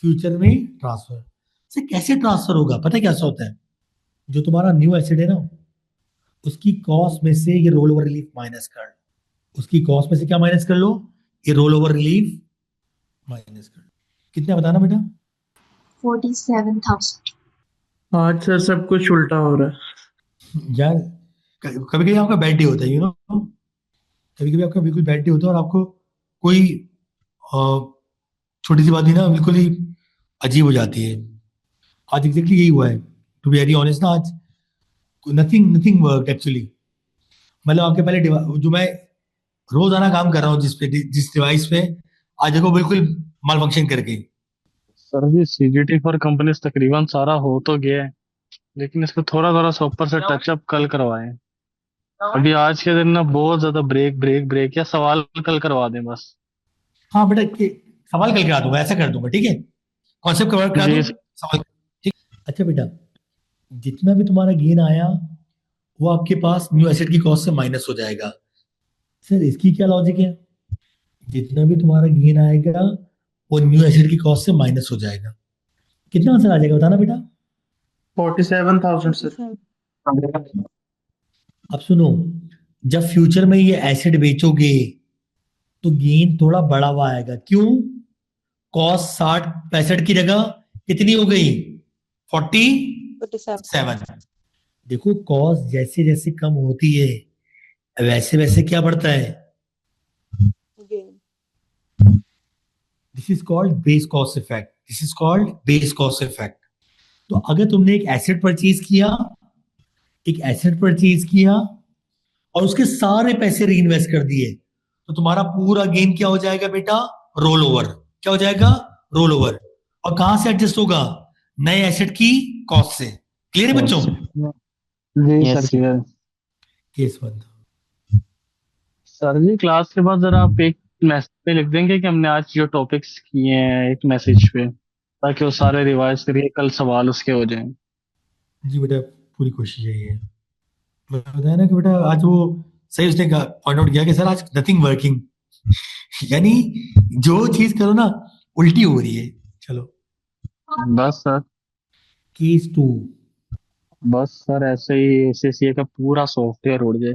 फ्यूचर में ट्रांसफर। सर कैसे ट्रांसफर होगा? पता है कैसा होता है? जो तुम्हारा न्यू एसेट है ना, उसकी कॉस्ट में से ये रोल ओवर रिलीफ माइनस कर लो। उसकी कॉस्ट में से क्या माइनस कर लो? ये रोल ओवर रिलीफ माइनस कर लो। कितना बताना बेटा? 47,000. आज सर सब कुछ उल्टा हो रहा है। यार कभी कभी आपका बैड डे होता है, यू नो, कभी कभी आपका बिल्कुल बैड डे होता है और आपको कोई छोटी सी बात भी ना बिल्कुल ही अजीब हो जाती है। आज एग्जैक्टली यही हुआ है, टू बी वेरी ऑनेस्ट ना। आज नथिंग नथिंग वर्क एक्चुअली। मतलब आपके पहले जो मैं रोजाना काम कर रहा हूँ जिस डिवाइस पे, आज देखो बिल्कुल माल फंक्शन कर गई। सर जी सीजीटी फॉर कंपनीज तकरीबन सारा हो तो गया है, लेकिन इसको थोड़ा थोड़ा सा ऊपर से टचअप कल करवाएं। अभी आज के दिन ना बहुत ज्यादा ब्रेक ब्रेक ब्रेक, या सवाल कल करवा दें बस। हाँ बेटा, सवाल कल करा दूंगा, ऐसा कर दूंगा। ठीक है, कॉन्सेप्ट कवर करा दूं, जी सवाल। ठीक। अच्छा बेटा, जितना भी तुम्हारा गेन आया वो आपके पास न्यू एसेट की कॉस्ट से माइनस हो जाएगा। सर इसकी क्या लॉजिक है? जितना भी तुम्हारा गेन आएगा वो न्यू एसेट की कॉस्ट से माइनस हो जाएगा। कितना आंसर आ जाएगा बताना बेटा? 47,000 सर। 47,000। अब सुनो, जब फ्यूचर में ये एसेट बेचोगे तो गेन थोड़ा बढ़ा हुआ आएगा। क्यों? कॉस्ट 60 65 की जगह कितनी हो गई? 47। देखो कॉस्ट जैसे जैसे कम होती है वैसे वैसे क्या बढ़ता है? Gain. This is called base cost effect. This is called base cost effect. तो अगर तुमने एक एसेट परचेज किया, एक एसेट परचेज किया और उसके सारे पैसे री इन्वेस्ट कर दिए, तो तुम्हारा पूरा गेन क्या हो जाएगा बेटा? Roll over. क्या हो जाएगा? Roll over. और कहां से एडजस्ट होगा? नए एसेट की कॉस्ट से। क्लियर है बच्चों? जी Yes, सर क्लियर। केस बंद। सर जी क्लास के बाद जरा आप एक मैसेज पे लिख देंगे कि हमने आज जो टॉपिक्स किए हैं एक मैसेज पे, ताकि वो सारे रिवाइज करिए, कल सवाल उसके हो जाएं। जी बेटा, पूरी कोशिश यही है। बताया ना कि बेटा आज वो सही उसने पॉइंट आउट किया कि सर आज नथिंग वर्किंग यानी जो चीज करो ना उल्टी हो रही है। चलो बस सर। केस 2। बस सर ऐसे ही एसएससी का पूरा सॉफ्टवेयर उड़ जाए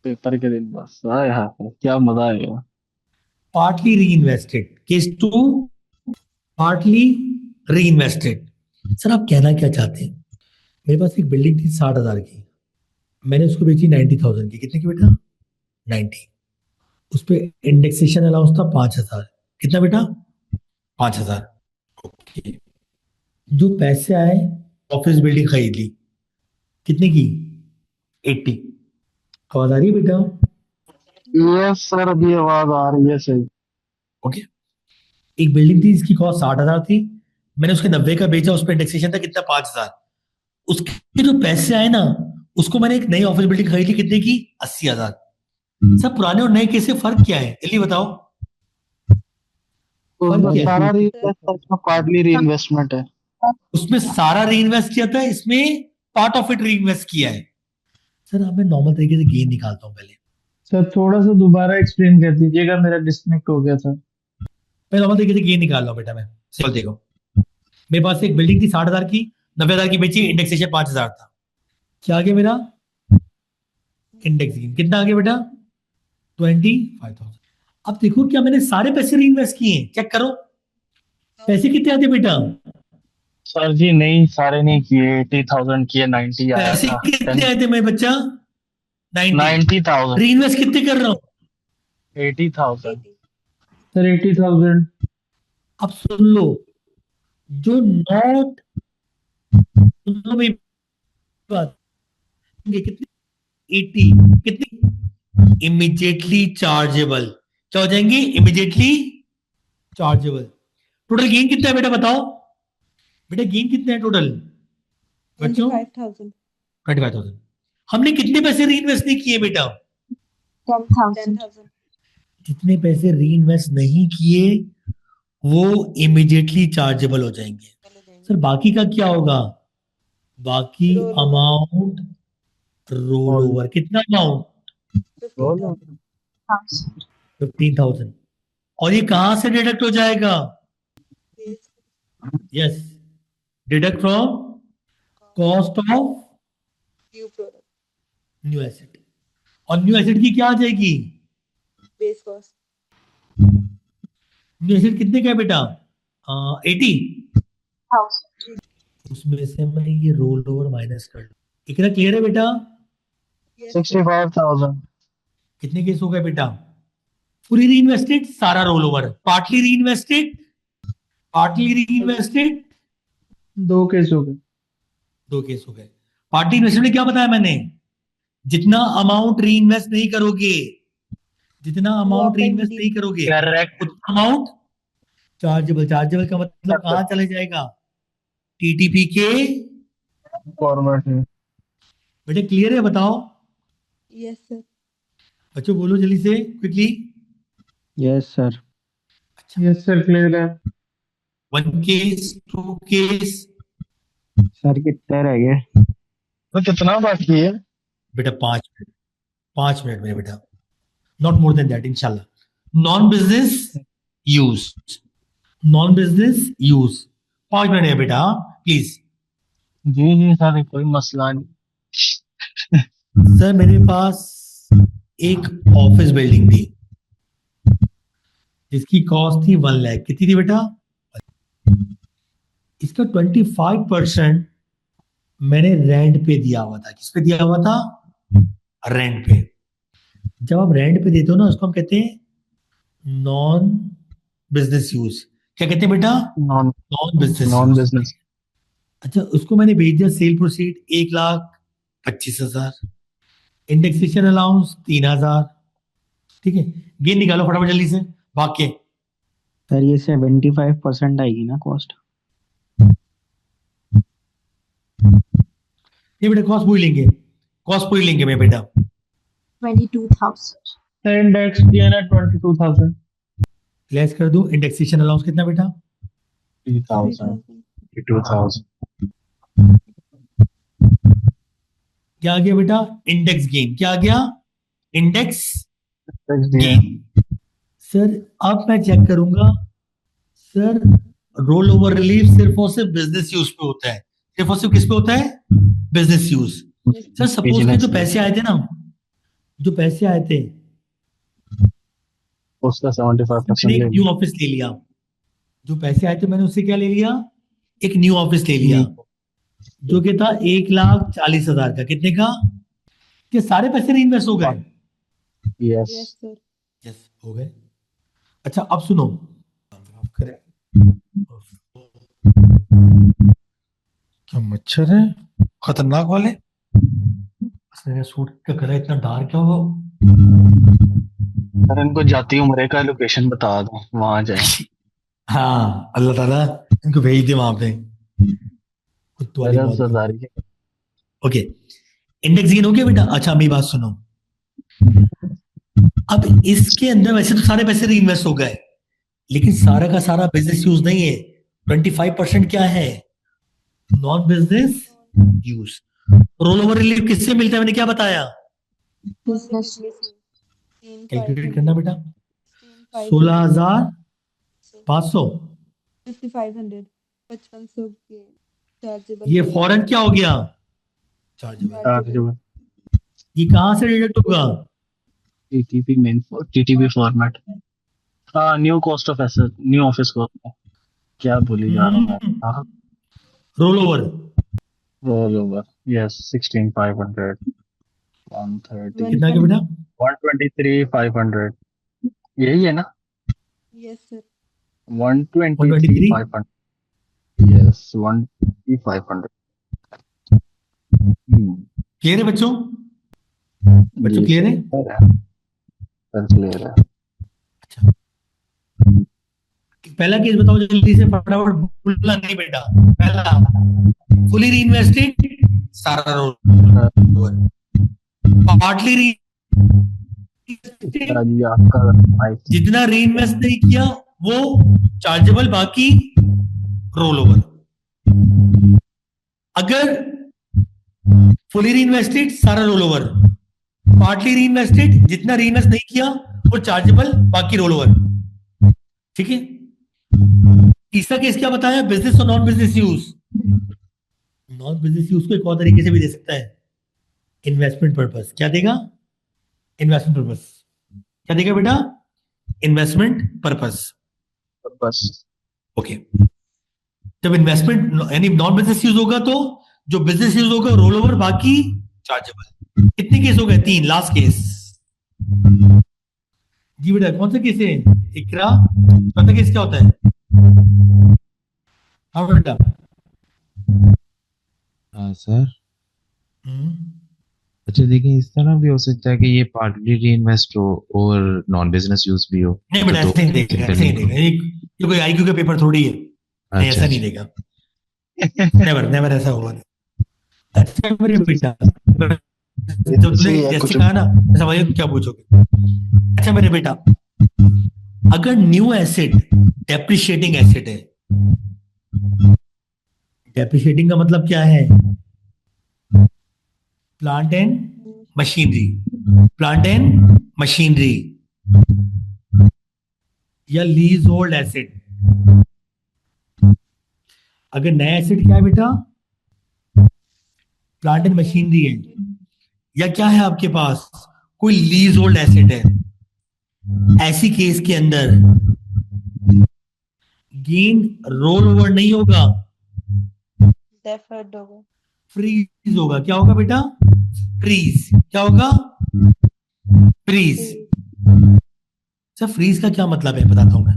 पेपर के दिन, बस आए हाय क्या मजा आएगा। पार्टली री इन्वेस्टेड, केस 2 पार्टली री इन्वेस्टेड। सर आप कहना क्या चाहते हैं? मेरे पास एक बिल्डिंग थी 60,000 की, मैंने उसको बेची 90,000 की। कितने की बेटा? 90। उस पे इंडेक्सेशन अलाउंस था 5,000। कितना बेटा? 5,000। ओके। जो पैसे आए, ऑफिस बिल्डिंग खरीद ली। कितने की? 80। आवाज आ रही है बेटा? यस सर, अभी आवाज आ रही है सही। ओके। एक बिल्डिंग थी जिसकी कॉस्ट 60,000 थी, मैंने उसके 90 का बेचा, उस पर इंडेक्सेशन था कितना? 5,000। उसके जो पैसे आए ना, उसको मैंने एक नई ऑफिस बिल्डिंग खरीदी। कितने की? 80,000। सर पुराने और नए केस से फर्क क्या है, जल्दी बताओ। फर्क उसमें क्या है? सारा इसमें पार्टली री इन्वेस्टमेंट है। उसमें सारा री इन्वेस्ट किया था, इसमें पार्ट ऑफ इट री इन्वेस्ट किया है। सर अब मैं नॉर्मल तरीके से गेन निकालता हूँ पहले। सर थोड़ा सा दोबारा एक्सप्लेन कर दीजिएगा, मेरा डिस्कनेक्ट हो गया था। मैं नॉर्मल तरीके से गेन निकाल रहा हूँ बेटा। मैं सिंपल देखो, मेरे पास एक बिल्डिंग थी 60,000 की, 90,000 की बेची, इंडेक्सेशन 5,000 था। क्या आ गया मेरा? इंडेक्स गेन कितना आ गया बेटा? 25,000। अब देखो क्या मैंने सारे पैसे री इन्वेस्ट किए हैं, चेक करो पैसे कितने आते बेटा। सर जी नहीं, सारे नहीं किए, 80,000 किए, 90 आया पैसे था। कितने आए थे मेरे बच्चा? 90। 90,000। री इन्वेस्ट कितने कर रहा हूँ? 80,000। सर 80,000। अब सुन लो, जो नॉट, सुन लो मेरी बात, ये कितनी? 80। कितनी? Immediately chargeable. क्या हो जाएंगे? Immediately chargeable. टोटल गेन कितना है बेटा बताओ? बेटा गेन कितना है टोटल बच्चों? 25,000। 25,000। हमने कितने पैसे री इन्वेस्ट नहीं किए बेटा? 10,000। 10,000। जितने पैसे री इन्वेस्ट नहीं किए वो इमीडिएटली चार्जेबल हो जाएंगे। सर बाकी का क्या होगा? बाकी Roll over। Amount roll over. कितना अमाउंट? 15,000। 15,000। और ये कहां से डिडक्ट हो जाएगा? Yes, deduct from cost of new product. New asset. और न्यू एसेट की क्या आ जाएगी? Base cost. न्यू एसेट कितने का है बेटा? 80। उसमें से मैं ये रोल ओवर माइनस कर लूं। इतना क्लियर है बेटा? 65,000। कितने केस हो गए बेटा? पूरी री इन्वेस्टेड, सारा रोल ओवर, पार्टली री इन्वेस्टेड, पार्टली री इन्वेस्टेड, 2 केस हो गए। 2 केस हो गए। पार्टली इन्वेस्टेड में क्या बताया मैंने? जितना अमाउंट री इन्वेस्ट नहीं करोगे, जितना अमाउंट री इन्वेस्ट नहीं करोगे, करेक्ट। उतना अमाउंट चार्जेबल। चार्जेबल का मतलब कहां चले जाएगा? टीटीपी के फॉर्मेट में। बेटे क्लियर है बताओ? Yes sir. बच्चों बोलो जल्दी से, quickly. Yes sir. Yes sir, clear है। 1 केस, 2 केस। सर कितने रह गए? तो कितना बाकी है? बेटा 5 मिनट, 5 मिनट मेरे बेटा, नॉट मोर देन दैट इंशाल्लाह। Non business use, non business use 5 minute है बेटा, प्लीज। जी जी सर, कोई मसला नहीं। सर मेरे पास एक ऑफिस बिल्डिंग थी जिसकी कॉस्ट थी 1 लाख। कितनी थी बेटा? इसका 25% मैंने रेंट पे दिया हुआ था। किस पे दिया हुआ था? रेंट पे। जब आप रेंट पे देते हो ना, उसको हम कहते हैं नॉन बिजनेस यूज। क्या कहते हैं बेटा? Non non business non use. Business. अच्छा, उसको मैंने भेज दिया सेल प्रोसीड 1,25,000, इंडेक्सेशन अलाउंस 3,000। ठीक है, गेन निकालो फटाफट जल्दी से भाग के। सर ये 75% आएगी ना कॉस्ट? ये बेटा कॉस्ट पूरी लेंगे, कॉस्ट पूरी लेंगे मेरे बेटा। 22,000। सर इंडेक्स दिया ना 22,000। लेस कर दूं। इंडेक्सेशन अलाउंस कितना बेटा? 3,000। 2,000। क्या आ गया बेटा? Index gain. क्या आ गया? Index gain. सर अब मैं चेक करूंगा। सर रोल ओवर रिलीफ सिर्फ और सिर्फ बिजनेस यूज पे होता है। सिर्फ और सिर्फ किस पे होता है? Business use. सर सपोज के बिजनेस जो पैसे आए थे ना, जो पैसे आए थे, उसका 75% मैंने एक ले न्यू लिया। ऑफिस ले लिया। जो पैसे आए थे मैंने उससे क्या ले लिया, एक न्यू ऑफिस ले लिया, जो कि था 1,40,000 का। कितने का? कि सारे पैसे रीइन्वेस्ट हो गए? यस। Yes sir. यस हो गए। अच्छा अब सुनो, करें क्या मच्छर है खतरनाक वाले। मेरा सूट का कलर इतना डार्क क्या हुआ? सर इनको जाती उम्र का लोकेशन बता दो, वहां जाए। हाँ अल्लाह ताला इनको भेज दे वहां पे। कुत्तू वाली रजब बात कर। सरदारी के। ओके, इंडेक्स गेन हो गया बेटा। अच्छा मेरी बात सुनो, अब इसके अंदर वैसे तो सारे पैसे रीइन्वेस्ट हो गए, लेकिन सारा का सारा बिजनेस यूज नहीं है। 25% क्या है? Non business use. Role over relief किससे मिलता है, मैंने क्या बताया? Business. कैलकुलेट करना बेटा। 16,500। 5,500 5500 के चार्जेबल। ये फॉरन क्या हो गया? चार्जेबल। ये कहां से डिडक्ट होगा? TTP main TTP format. हाँ, new cost of asset, new office cost. क्या बोली जा रहा है? हाँ, roll over. Roll over. Yes, 16,500, 130, कितना के बेटा? 123,500। यही है ना? Yes sir. 123,500। यस, 123,500। क्लियर है बच्चों? बच्चों क्लियर है? क्लियर है। पहला केस बताओ जल्दी से, फटाफट भूलना नहीं बेटा। पहला, फुली रीइन्वेस्टेड, सारा रोल ओवर। पार्टली री, जी आपका जितना रीइन्वेस्ट नहीं किया वो चार्जेबल, बाकी रोल ओवर। अगर फुली रीइन्वेस्टेड सारा रोल ओवर, पार्टली रीइन्वेस्टेड जितना रीइन्वेस्ट नहीं किया वो चार्जेबल, बाकी रोल ओवर। ठीक है। तीसरा केस क्या बताया? बिजनेस और non business use. Non business use को एक और तरीके से भी दे सकता है, इन्वेस्टमेंट पर्पस। क्या देगा? Investment purpose. क्या देगा बेटा? Investment purpose. बस। ओके, जब इन्वेस्टमेंट यानी नॉन बिजनेस यूज होगा तो जो बिजनेस यूज होगा रोल ओवर, बाकी चार्जेबल। कितने केस हो गए? 3। लास्ट केस जी बेटा, कौन सा केस है? इकरा, पता केस क्या होता है? हाँ बेटा। हाँ सर। अच्छा देखिए, इस तरह भी हो सकता है कि ये पार्टली री इन्वेस्ट हो और नॉन बिजनेस यूज भी हो। नहीं बेटा, ऐसे नहीं देगा, ऐसे नहीं देगा। ये कोई आईक्यू का पेपर थोड़ी है। नहीं, ऐसा नहीं देगा। नेवर नेवर ऐसा होगा। अच्छा मेरे बेटा, जब तुमने जैसे कहा ना, समझिए क्या पूछोगे। अच्छा मेरे बेटा, अगर न्यू एसेट डेप्रिशिएटिंग एसेट है, डेप्रिशिएटिंग का मतलब क्या है? Plant and machinery, plant and machinery या लीज होल्ड एसेट। अगर नया एसेट क्या है बेटा? प्लांट एंड मशीनरी है, या क्या है आपके पास? कोई लीज होल्ड एसेट है। ऐसी केस के अंदर गेन रोल ओवर नहीं होगा, डेफर्ड होगा, फ्रीज होगा। क्या होगा बेटा? फ्रीज। क्या होगा? फ्रीज। सर फ्रीज का क्या मतलब है बताता हूं मैं।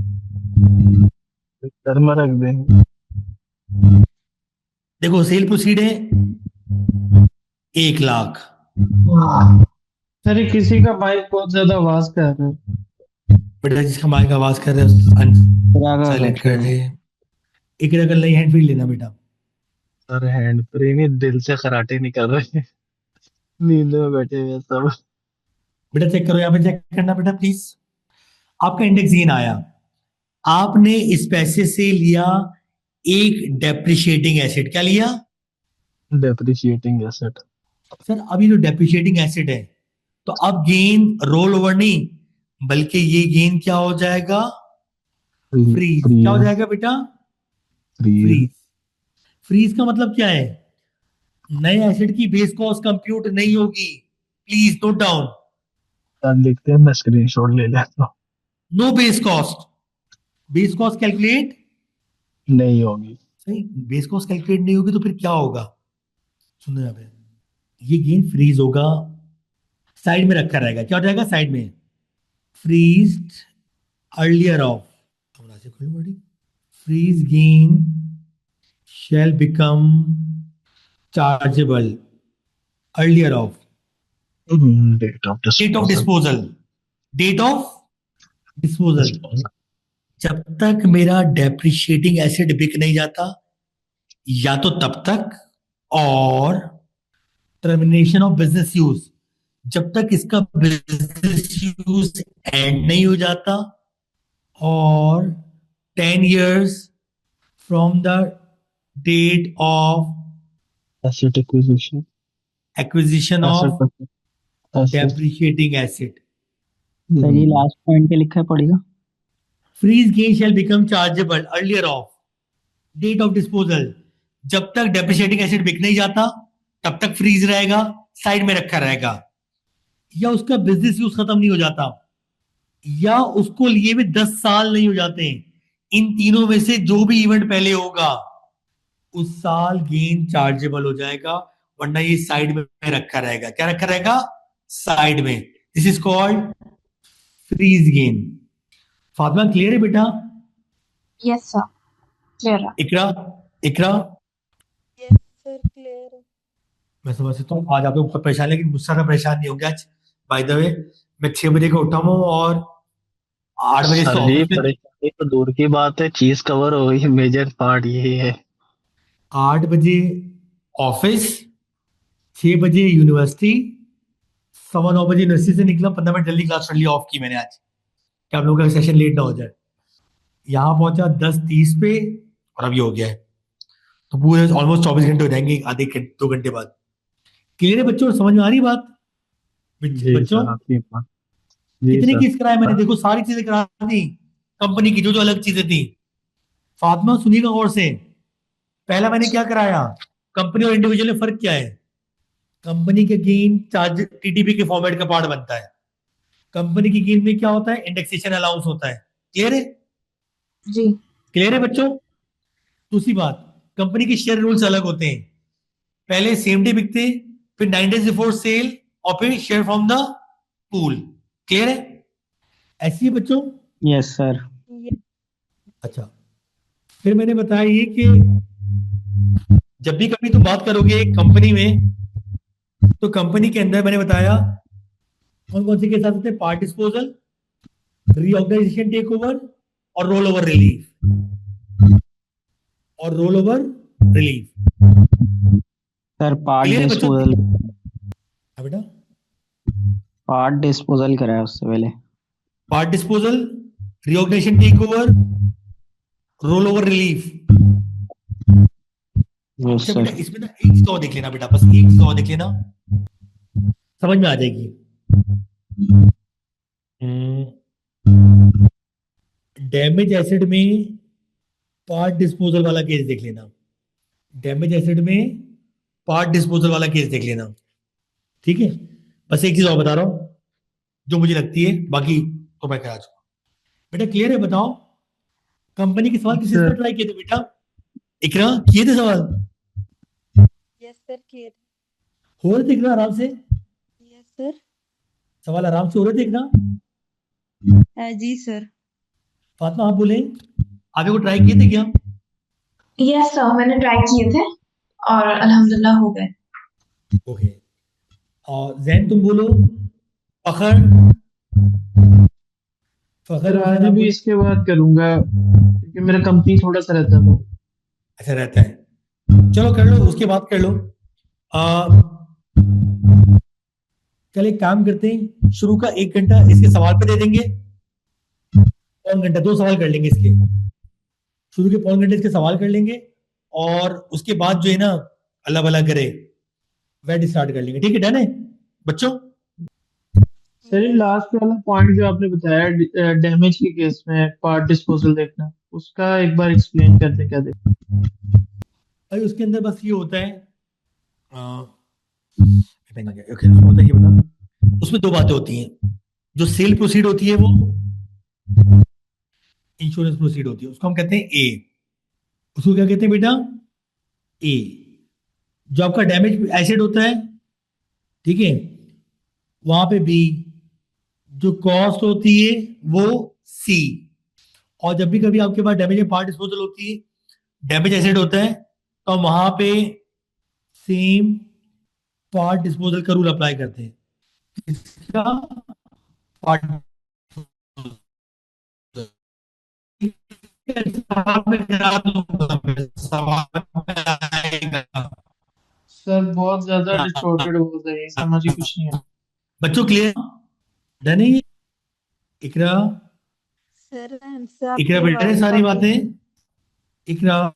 घर में रख देंगे। देखो सेल प्रोसीड है 1,00,000। सर ये किसी का माइक बहुत ज्यादा आवाज कर रहा है। बेटा जिसका माइक आवाज कर रहे हो साइलेंट कर ले। एक रकल नहीं, हैंड फ्री लेना बेटा। सर हैंड फ्री नहीं, दिल से कराटे नहीं कर रहे। नींद में बैठे हुए सब। बेटा चेक करो, यहाँ पे चेक करना बेटा प्लीज। आपका इंडेक्स गेन आया, आपने इस पैसे से लिया एक डेप्रिशिएटिंग एसेट। क्या लिया? Depreciating asset. सर अभी जो डेप्रिशिएटिंग एसेट है, तो अब गेन रोल ओवर नहीं, बल्कि ये गेन क्या हो जाएगा? फ्रीज। क्या हो जाएगा बेटा? फ्रीज। फ्रीज का मतलब क्या है? नए एसेट की बेस कॉस्ट कंप्यूट नहीं होगी, प्लीज नोट डाउन। सर लिखते हैं, मैं स्क्रीनशॉट ले लेता हूँ। नो बेस कॉस्ट कैलकुलेट नहीं होगी। सही, बेस कॉस्ट कैलकुलेट नहीं होगी तो फिर क्या होगा? सुनो यहाँ पे, ये गेन फ्रीज होगा, साइड में रखा रहेगा। क्या हो जाएगा? साइड में freezed earlier of, freeze gain shall become chargeable earlier of date of date of disposal. disposal, date of disposal। जब तक मेरा डेप्रिशिएटिंग एसिड बिक नहीं जाता, या तो तब तक, और टर्मिनेशन ऑफ बिजनेस यूज, जब तक इसका बिजनेस यूज एंड नहीं हो जाता, और 10 years from the date of asset acquisition. acquisition of asset. depreciating asset। Sir ये लास्ट पॉइंट पे लिखा है, पड़ेगा। Freeze gain shall become chargeable earlier of date of disposal। जब तक depreciating asset बिक नहीं जाता तब तक फ्रीज रहेगा, साइड में रखा रहेगा, या उसका बिजनेस यूज खत्म नहीं हो जाता, या उसको लिए भी 10 साल नहीं हो जाते। इन तीनों में से जो भी इवेंट पहले होगा उस साल गेन चार्जेबल हो जाएगा, वरना ये साइड में रखा रहेगा। क्या रखा रहेगा? साइड में। This is called freeze gain. Fatima clear है बेटा? यस सर, क्लियर है। Iqra, Iqra yes sir, clear है। मैं समझ सकता हूँ आज आप लोग बहुत परेशान, लेकिन मुझसे ज्यादा परेशान नहीं होंगे आज। बाय द वे, मैं 6 बजे का उठा हूँ और 8 बजे से सर जी ऑफिस में। परेशानी तो दूर की बात है, चीज कवर हो गई, मेजर पार्ट ये है। 8 बजे ऑफिस, 6 बजे यूनिवर्सिटी, 9:15 बजे यूनिवर्सिटी से निकला, 15 मिनट जल्दी क्लास कर लिया, ऑफ की मैंने आज, कि आप लोगों का सेशन लेट ना हो जाए। यहाँ पहुंचा 10:30 पे, और अब ये हो गया है, तो पूरे ऑलमोस्ट 24 घंटे हो जाएंगे, आधे 2 घंटे बाद। क्लियर है बच्चों? समझ में आ रही बात? जी बच्चों सर, आपकी बात। जी कितनी सर। केस कराए मैंने? देखो सारी चीजें करा दी कंपनी की, जो जो अलग चीजें थी। फातिमा सुनिएगा गौर से। पहला मैंने क्या कराया, कंपनी और इंडिविजुअल में फर्क क्या है। कंपनी के गेन चार्ज टीटीपी के फॉर्मेट का पार्ट बनता है। कंपनी की गेन में क्या होता है? इंडेक्सेशन अलाउंस होता है। क्लियर है? जी। क्लियर है बच्चों? दूसरी बात, कंपनी के शेयर रूल्स अलग होते हैं। पहले सेम डे बिकते, फिर 9 days बिफोर सेल, और फिर share from the pool. Clear है? ऐसी है बच्चों? Yes sir. अच्छा, फिर मैंने बताया ये कि जब भी कभी तुम बात करोगे कंपनी में, तो कंपनी के अंदर मैंने बताया कौन कौन से केस आ सकते हैं। Part disposal, reorganisation take over, और रोल ओवर रिलीफ, और roll over relief. Sir part clear है बच्चों? डिस्पोजल, हाँ बेटा, पार्ट डिस्पोजल कराया उससे पहले। Part disposal, reorganisation take over, roll over relief. Yes अच्छा सर। बेटा, इसमें ना एक चीज और देख लेना बेटा, बस एक चीज और देख लेना, समझ में आ जाएगी। डैमेज एसिड में पार्ट डिस्पोजल वाला केस देख लेना। डैमेज एसिड में पार्ट डिस्पोजल वाला केस देख लेना, ठीक है? बस एक चीज और बता रहा हूं जो मुझे लगती है, बाकी तो मैं करा चुका। बेटा क्लियर है? बताओ, कंपनी के सवाल किस चीज पर ट्राई किए थे बेटा? इकरा किए थे सवाल? Yes sir, clear. हो रहे थे इकरा आराम से? Yes sir. सवाल आराम से हो रहे थे इकरा? जी सर। फातिमा आप बोले, आगे को ट्राई किए थे क्या? यस सर, मैंने ट्राई किए थे और अल्हम्दुलिल्लाह हो गए। ओके, और जैन तुम बोलो। फखर, सर आज भी इसके बाद करूंगा क्योंकि मेरा कंपनी थोड़ा सा रहता है। अच्छा रहता है, चलो कर लो, उसके बाद कर लो। कल एक काम करते हैं, शुरू का 1 घंटा इसके सवाल पे दे देंगे, पौन घंटा 2 सवाल कर लेंगे इसके, शुरू के पौन घंटे इसके सवाल कर लेंगे, और उसके बाद जो है ना, अल्लाह भला करे, वेट स्टार्ट कर लेंगे। ठीक है? डन है बच्चों? सर ये लास्ट वाला पॉइंट जो आपने बताया डैमेज के केस में पार्ट डिस्पोजल देखना, उसका एक बार एक्सप्लेन करते क्या देखना। भाई उसके अंदर बस ये होता है, पेन आ गया, ओके। उसमें होता है ये बता, उसमें दो बातें होती हैं। जो सेल प्रोसीड होती है वो इंश्योरेंस प्रोसीड होती है, उसको हम कहते हैं ए। उसको क्या कहते हैं बेटा? ए। जो आपका डैमेज एसेट होता है, ठीक है, वहां पे बी। जो कॉस्ट होती है वो सी। और जब भी कभी आपके पास डैमेज पार्ट डिस्पोजल होती है, डैमेज एसेट होता है, तो हम वहां पे सेम पार्ट डिस्पोजल का रूल अप्लाई करते हैं। इसका पार्ट सवाल में करा दूंगा मैं, सवाल में आएगा। सर बहुत ज्यादा हाँ, डिस्टॉर्टेड हो रहा है, समझ ही कुछ नहीं है। बच्चों क्लियर डन है ये? इकरा, सर आंसर इकरा आपकी बेटा है आवाज सारी काफी बातें? इकरा,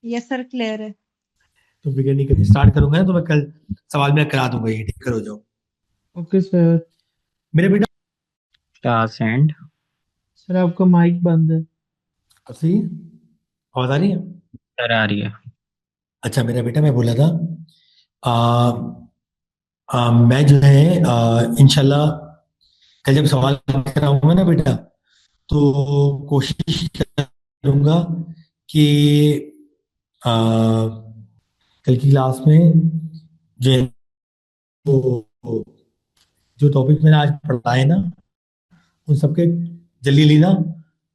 यस सर क्लियर है। तो फिक्र नहीं करनी, स्टार्ट करूंगा ना तो मैं कल सवाल में करा दूंगा, ये ठीक करो जाओ ओके सर। मेरे बेटा। क्लास एंड सर आपका माइक बंद है। अब सही है? आवाज आ रही है? सर आ रही है। अच्छा मेरा बेटा, मैं बोला था आ, मैं जो है इंशाल्लाह कल जब सवाल कराऊंगा ना बेटा, तो कोशिश करूंगा कि आ, कल की क्लास में जो है वो जो टॉपिक मैंने आज पढ़ा है ना, उन सबके जल्दी जल्दी ना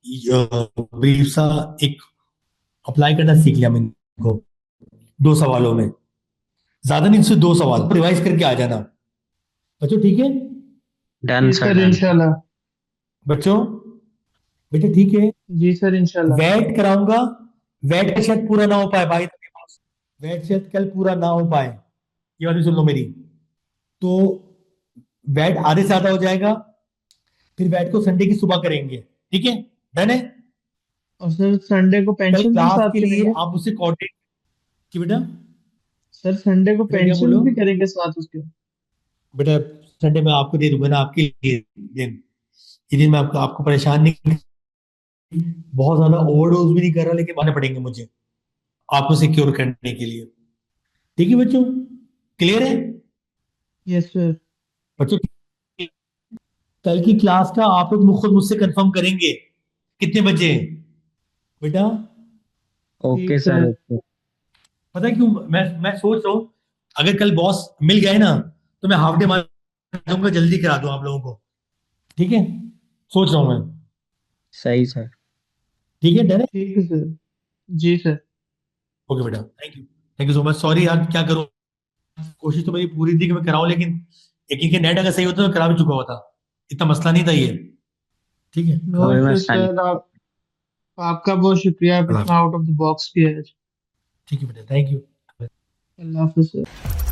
ब्रीफ सा एक अप्लाई करना सीख लिया मैंने को, दो सवालों में, ज्यादा नहीं, सिर्फ दो सवाल रिवाइज करके आ जाना बच्चों, ठीक है? डन जी सर सर डन। इंशाल्लाह। बच्चों बेटा ठीक है, जी सर इंशाल्लाह। वेट कराऊंगा, वेट का शायद पूरा ना हो पाए भाई, वेट शायद कल पूरा ना हो पाए, ये वाली सुन लो मेरी। तो वेट आधे से ज्यादा हो जाएगा, फिर वेट को संडे की सुबह करेंगे, ठीक है? डन है? और सर संडे को कल पेंशन भी क्लास साथ के लिए करेंगे? आप मुझसे कोऑर्डिनेट की बेटा। सर संडे को बेटा क्या पेंशन बोलो? भी करेंगे साथ उसके? बेटा संडे में आपको दे दूंगा ना, आपके लिए दिन, ये दिन मैं आपको आपको परेशान नहीं, बहुत ज्यादा ओवरडोज भी नहीं कर रहा, लेकिन मानने पड़ेंगे मुझे आपको सिक्योर करने के लिए, ठीक है बच्चों? क्लियर है यस सर। बच्चों? कल की क्लास का आप लोग खुद मुझसे कंफर्म करेंगे कितने बजे बेटा? ओके ठीक सर सर। ओके। पता है क्यों मैं सोच रहा हूँ, अगर कल बॉस मिल गए ना, तो मैं हाफ डे मार दूंगा, जल्दी करा दूं आप लोगों को, ठीक है? सोच रहा हूँ मैं, सही सर। ठीक है? डन है? ठीक है सर। जी सर। ओके बेटा, thank you so much. Sorry यार, क्या करूँ, कोशिश तो मेरी पूरी थी कि मैं कराऊं, लेकिन एक इनके नेट अगर सही होता तो मैं करा भी चुका होता, इतना मसला नहीं था ये, ठीक है? नो कोई इश्यू मसला नहीं। सर। आप आपका बहुत शुक्रिया, आप अल्लाह इतना आउट ऑफ द बॉक्स किया है। ठीक है बेटा, thank you. Allah Hafiz sir.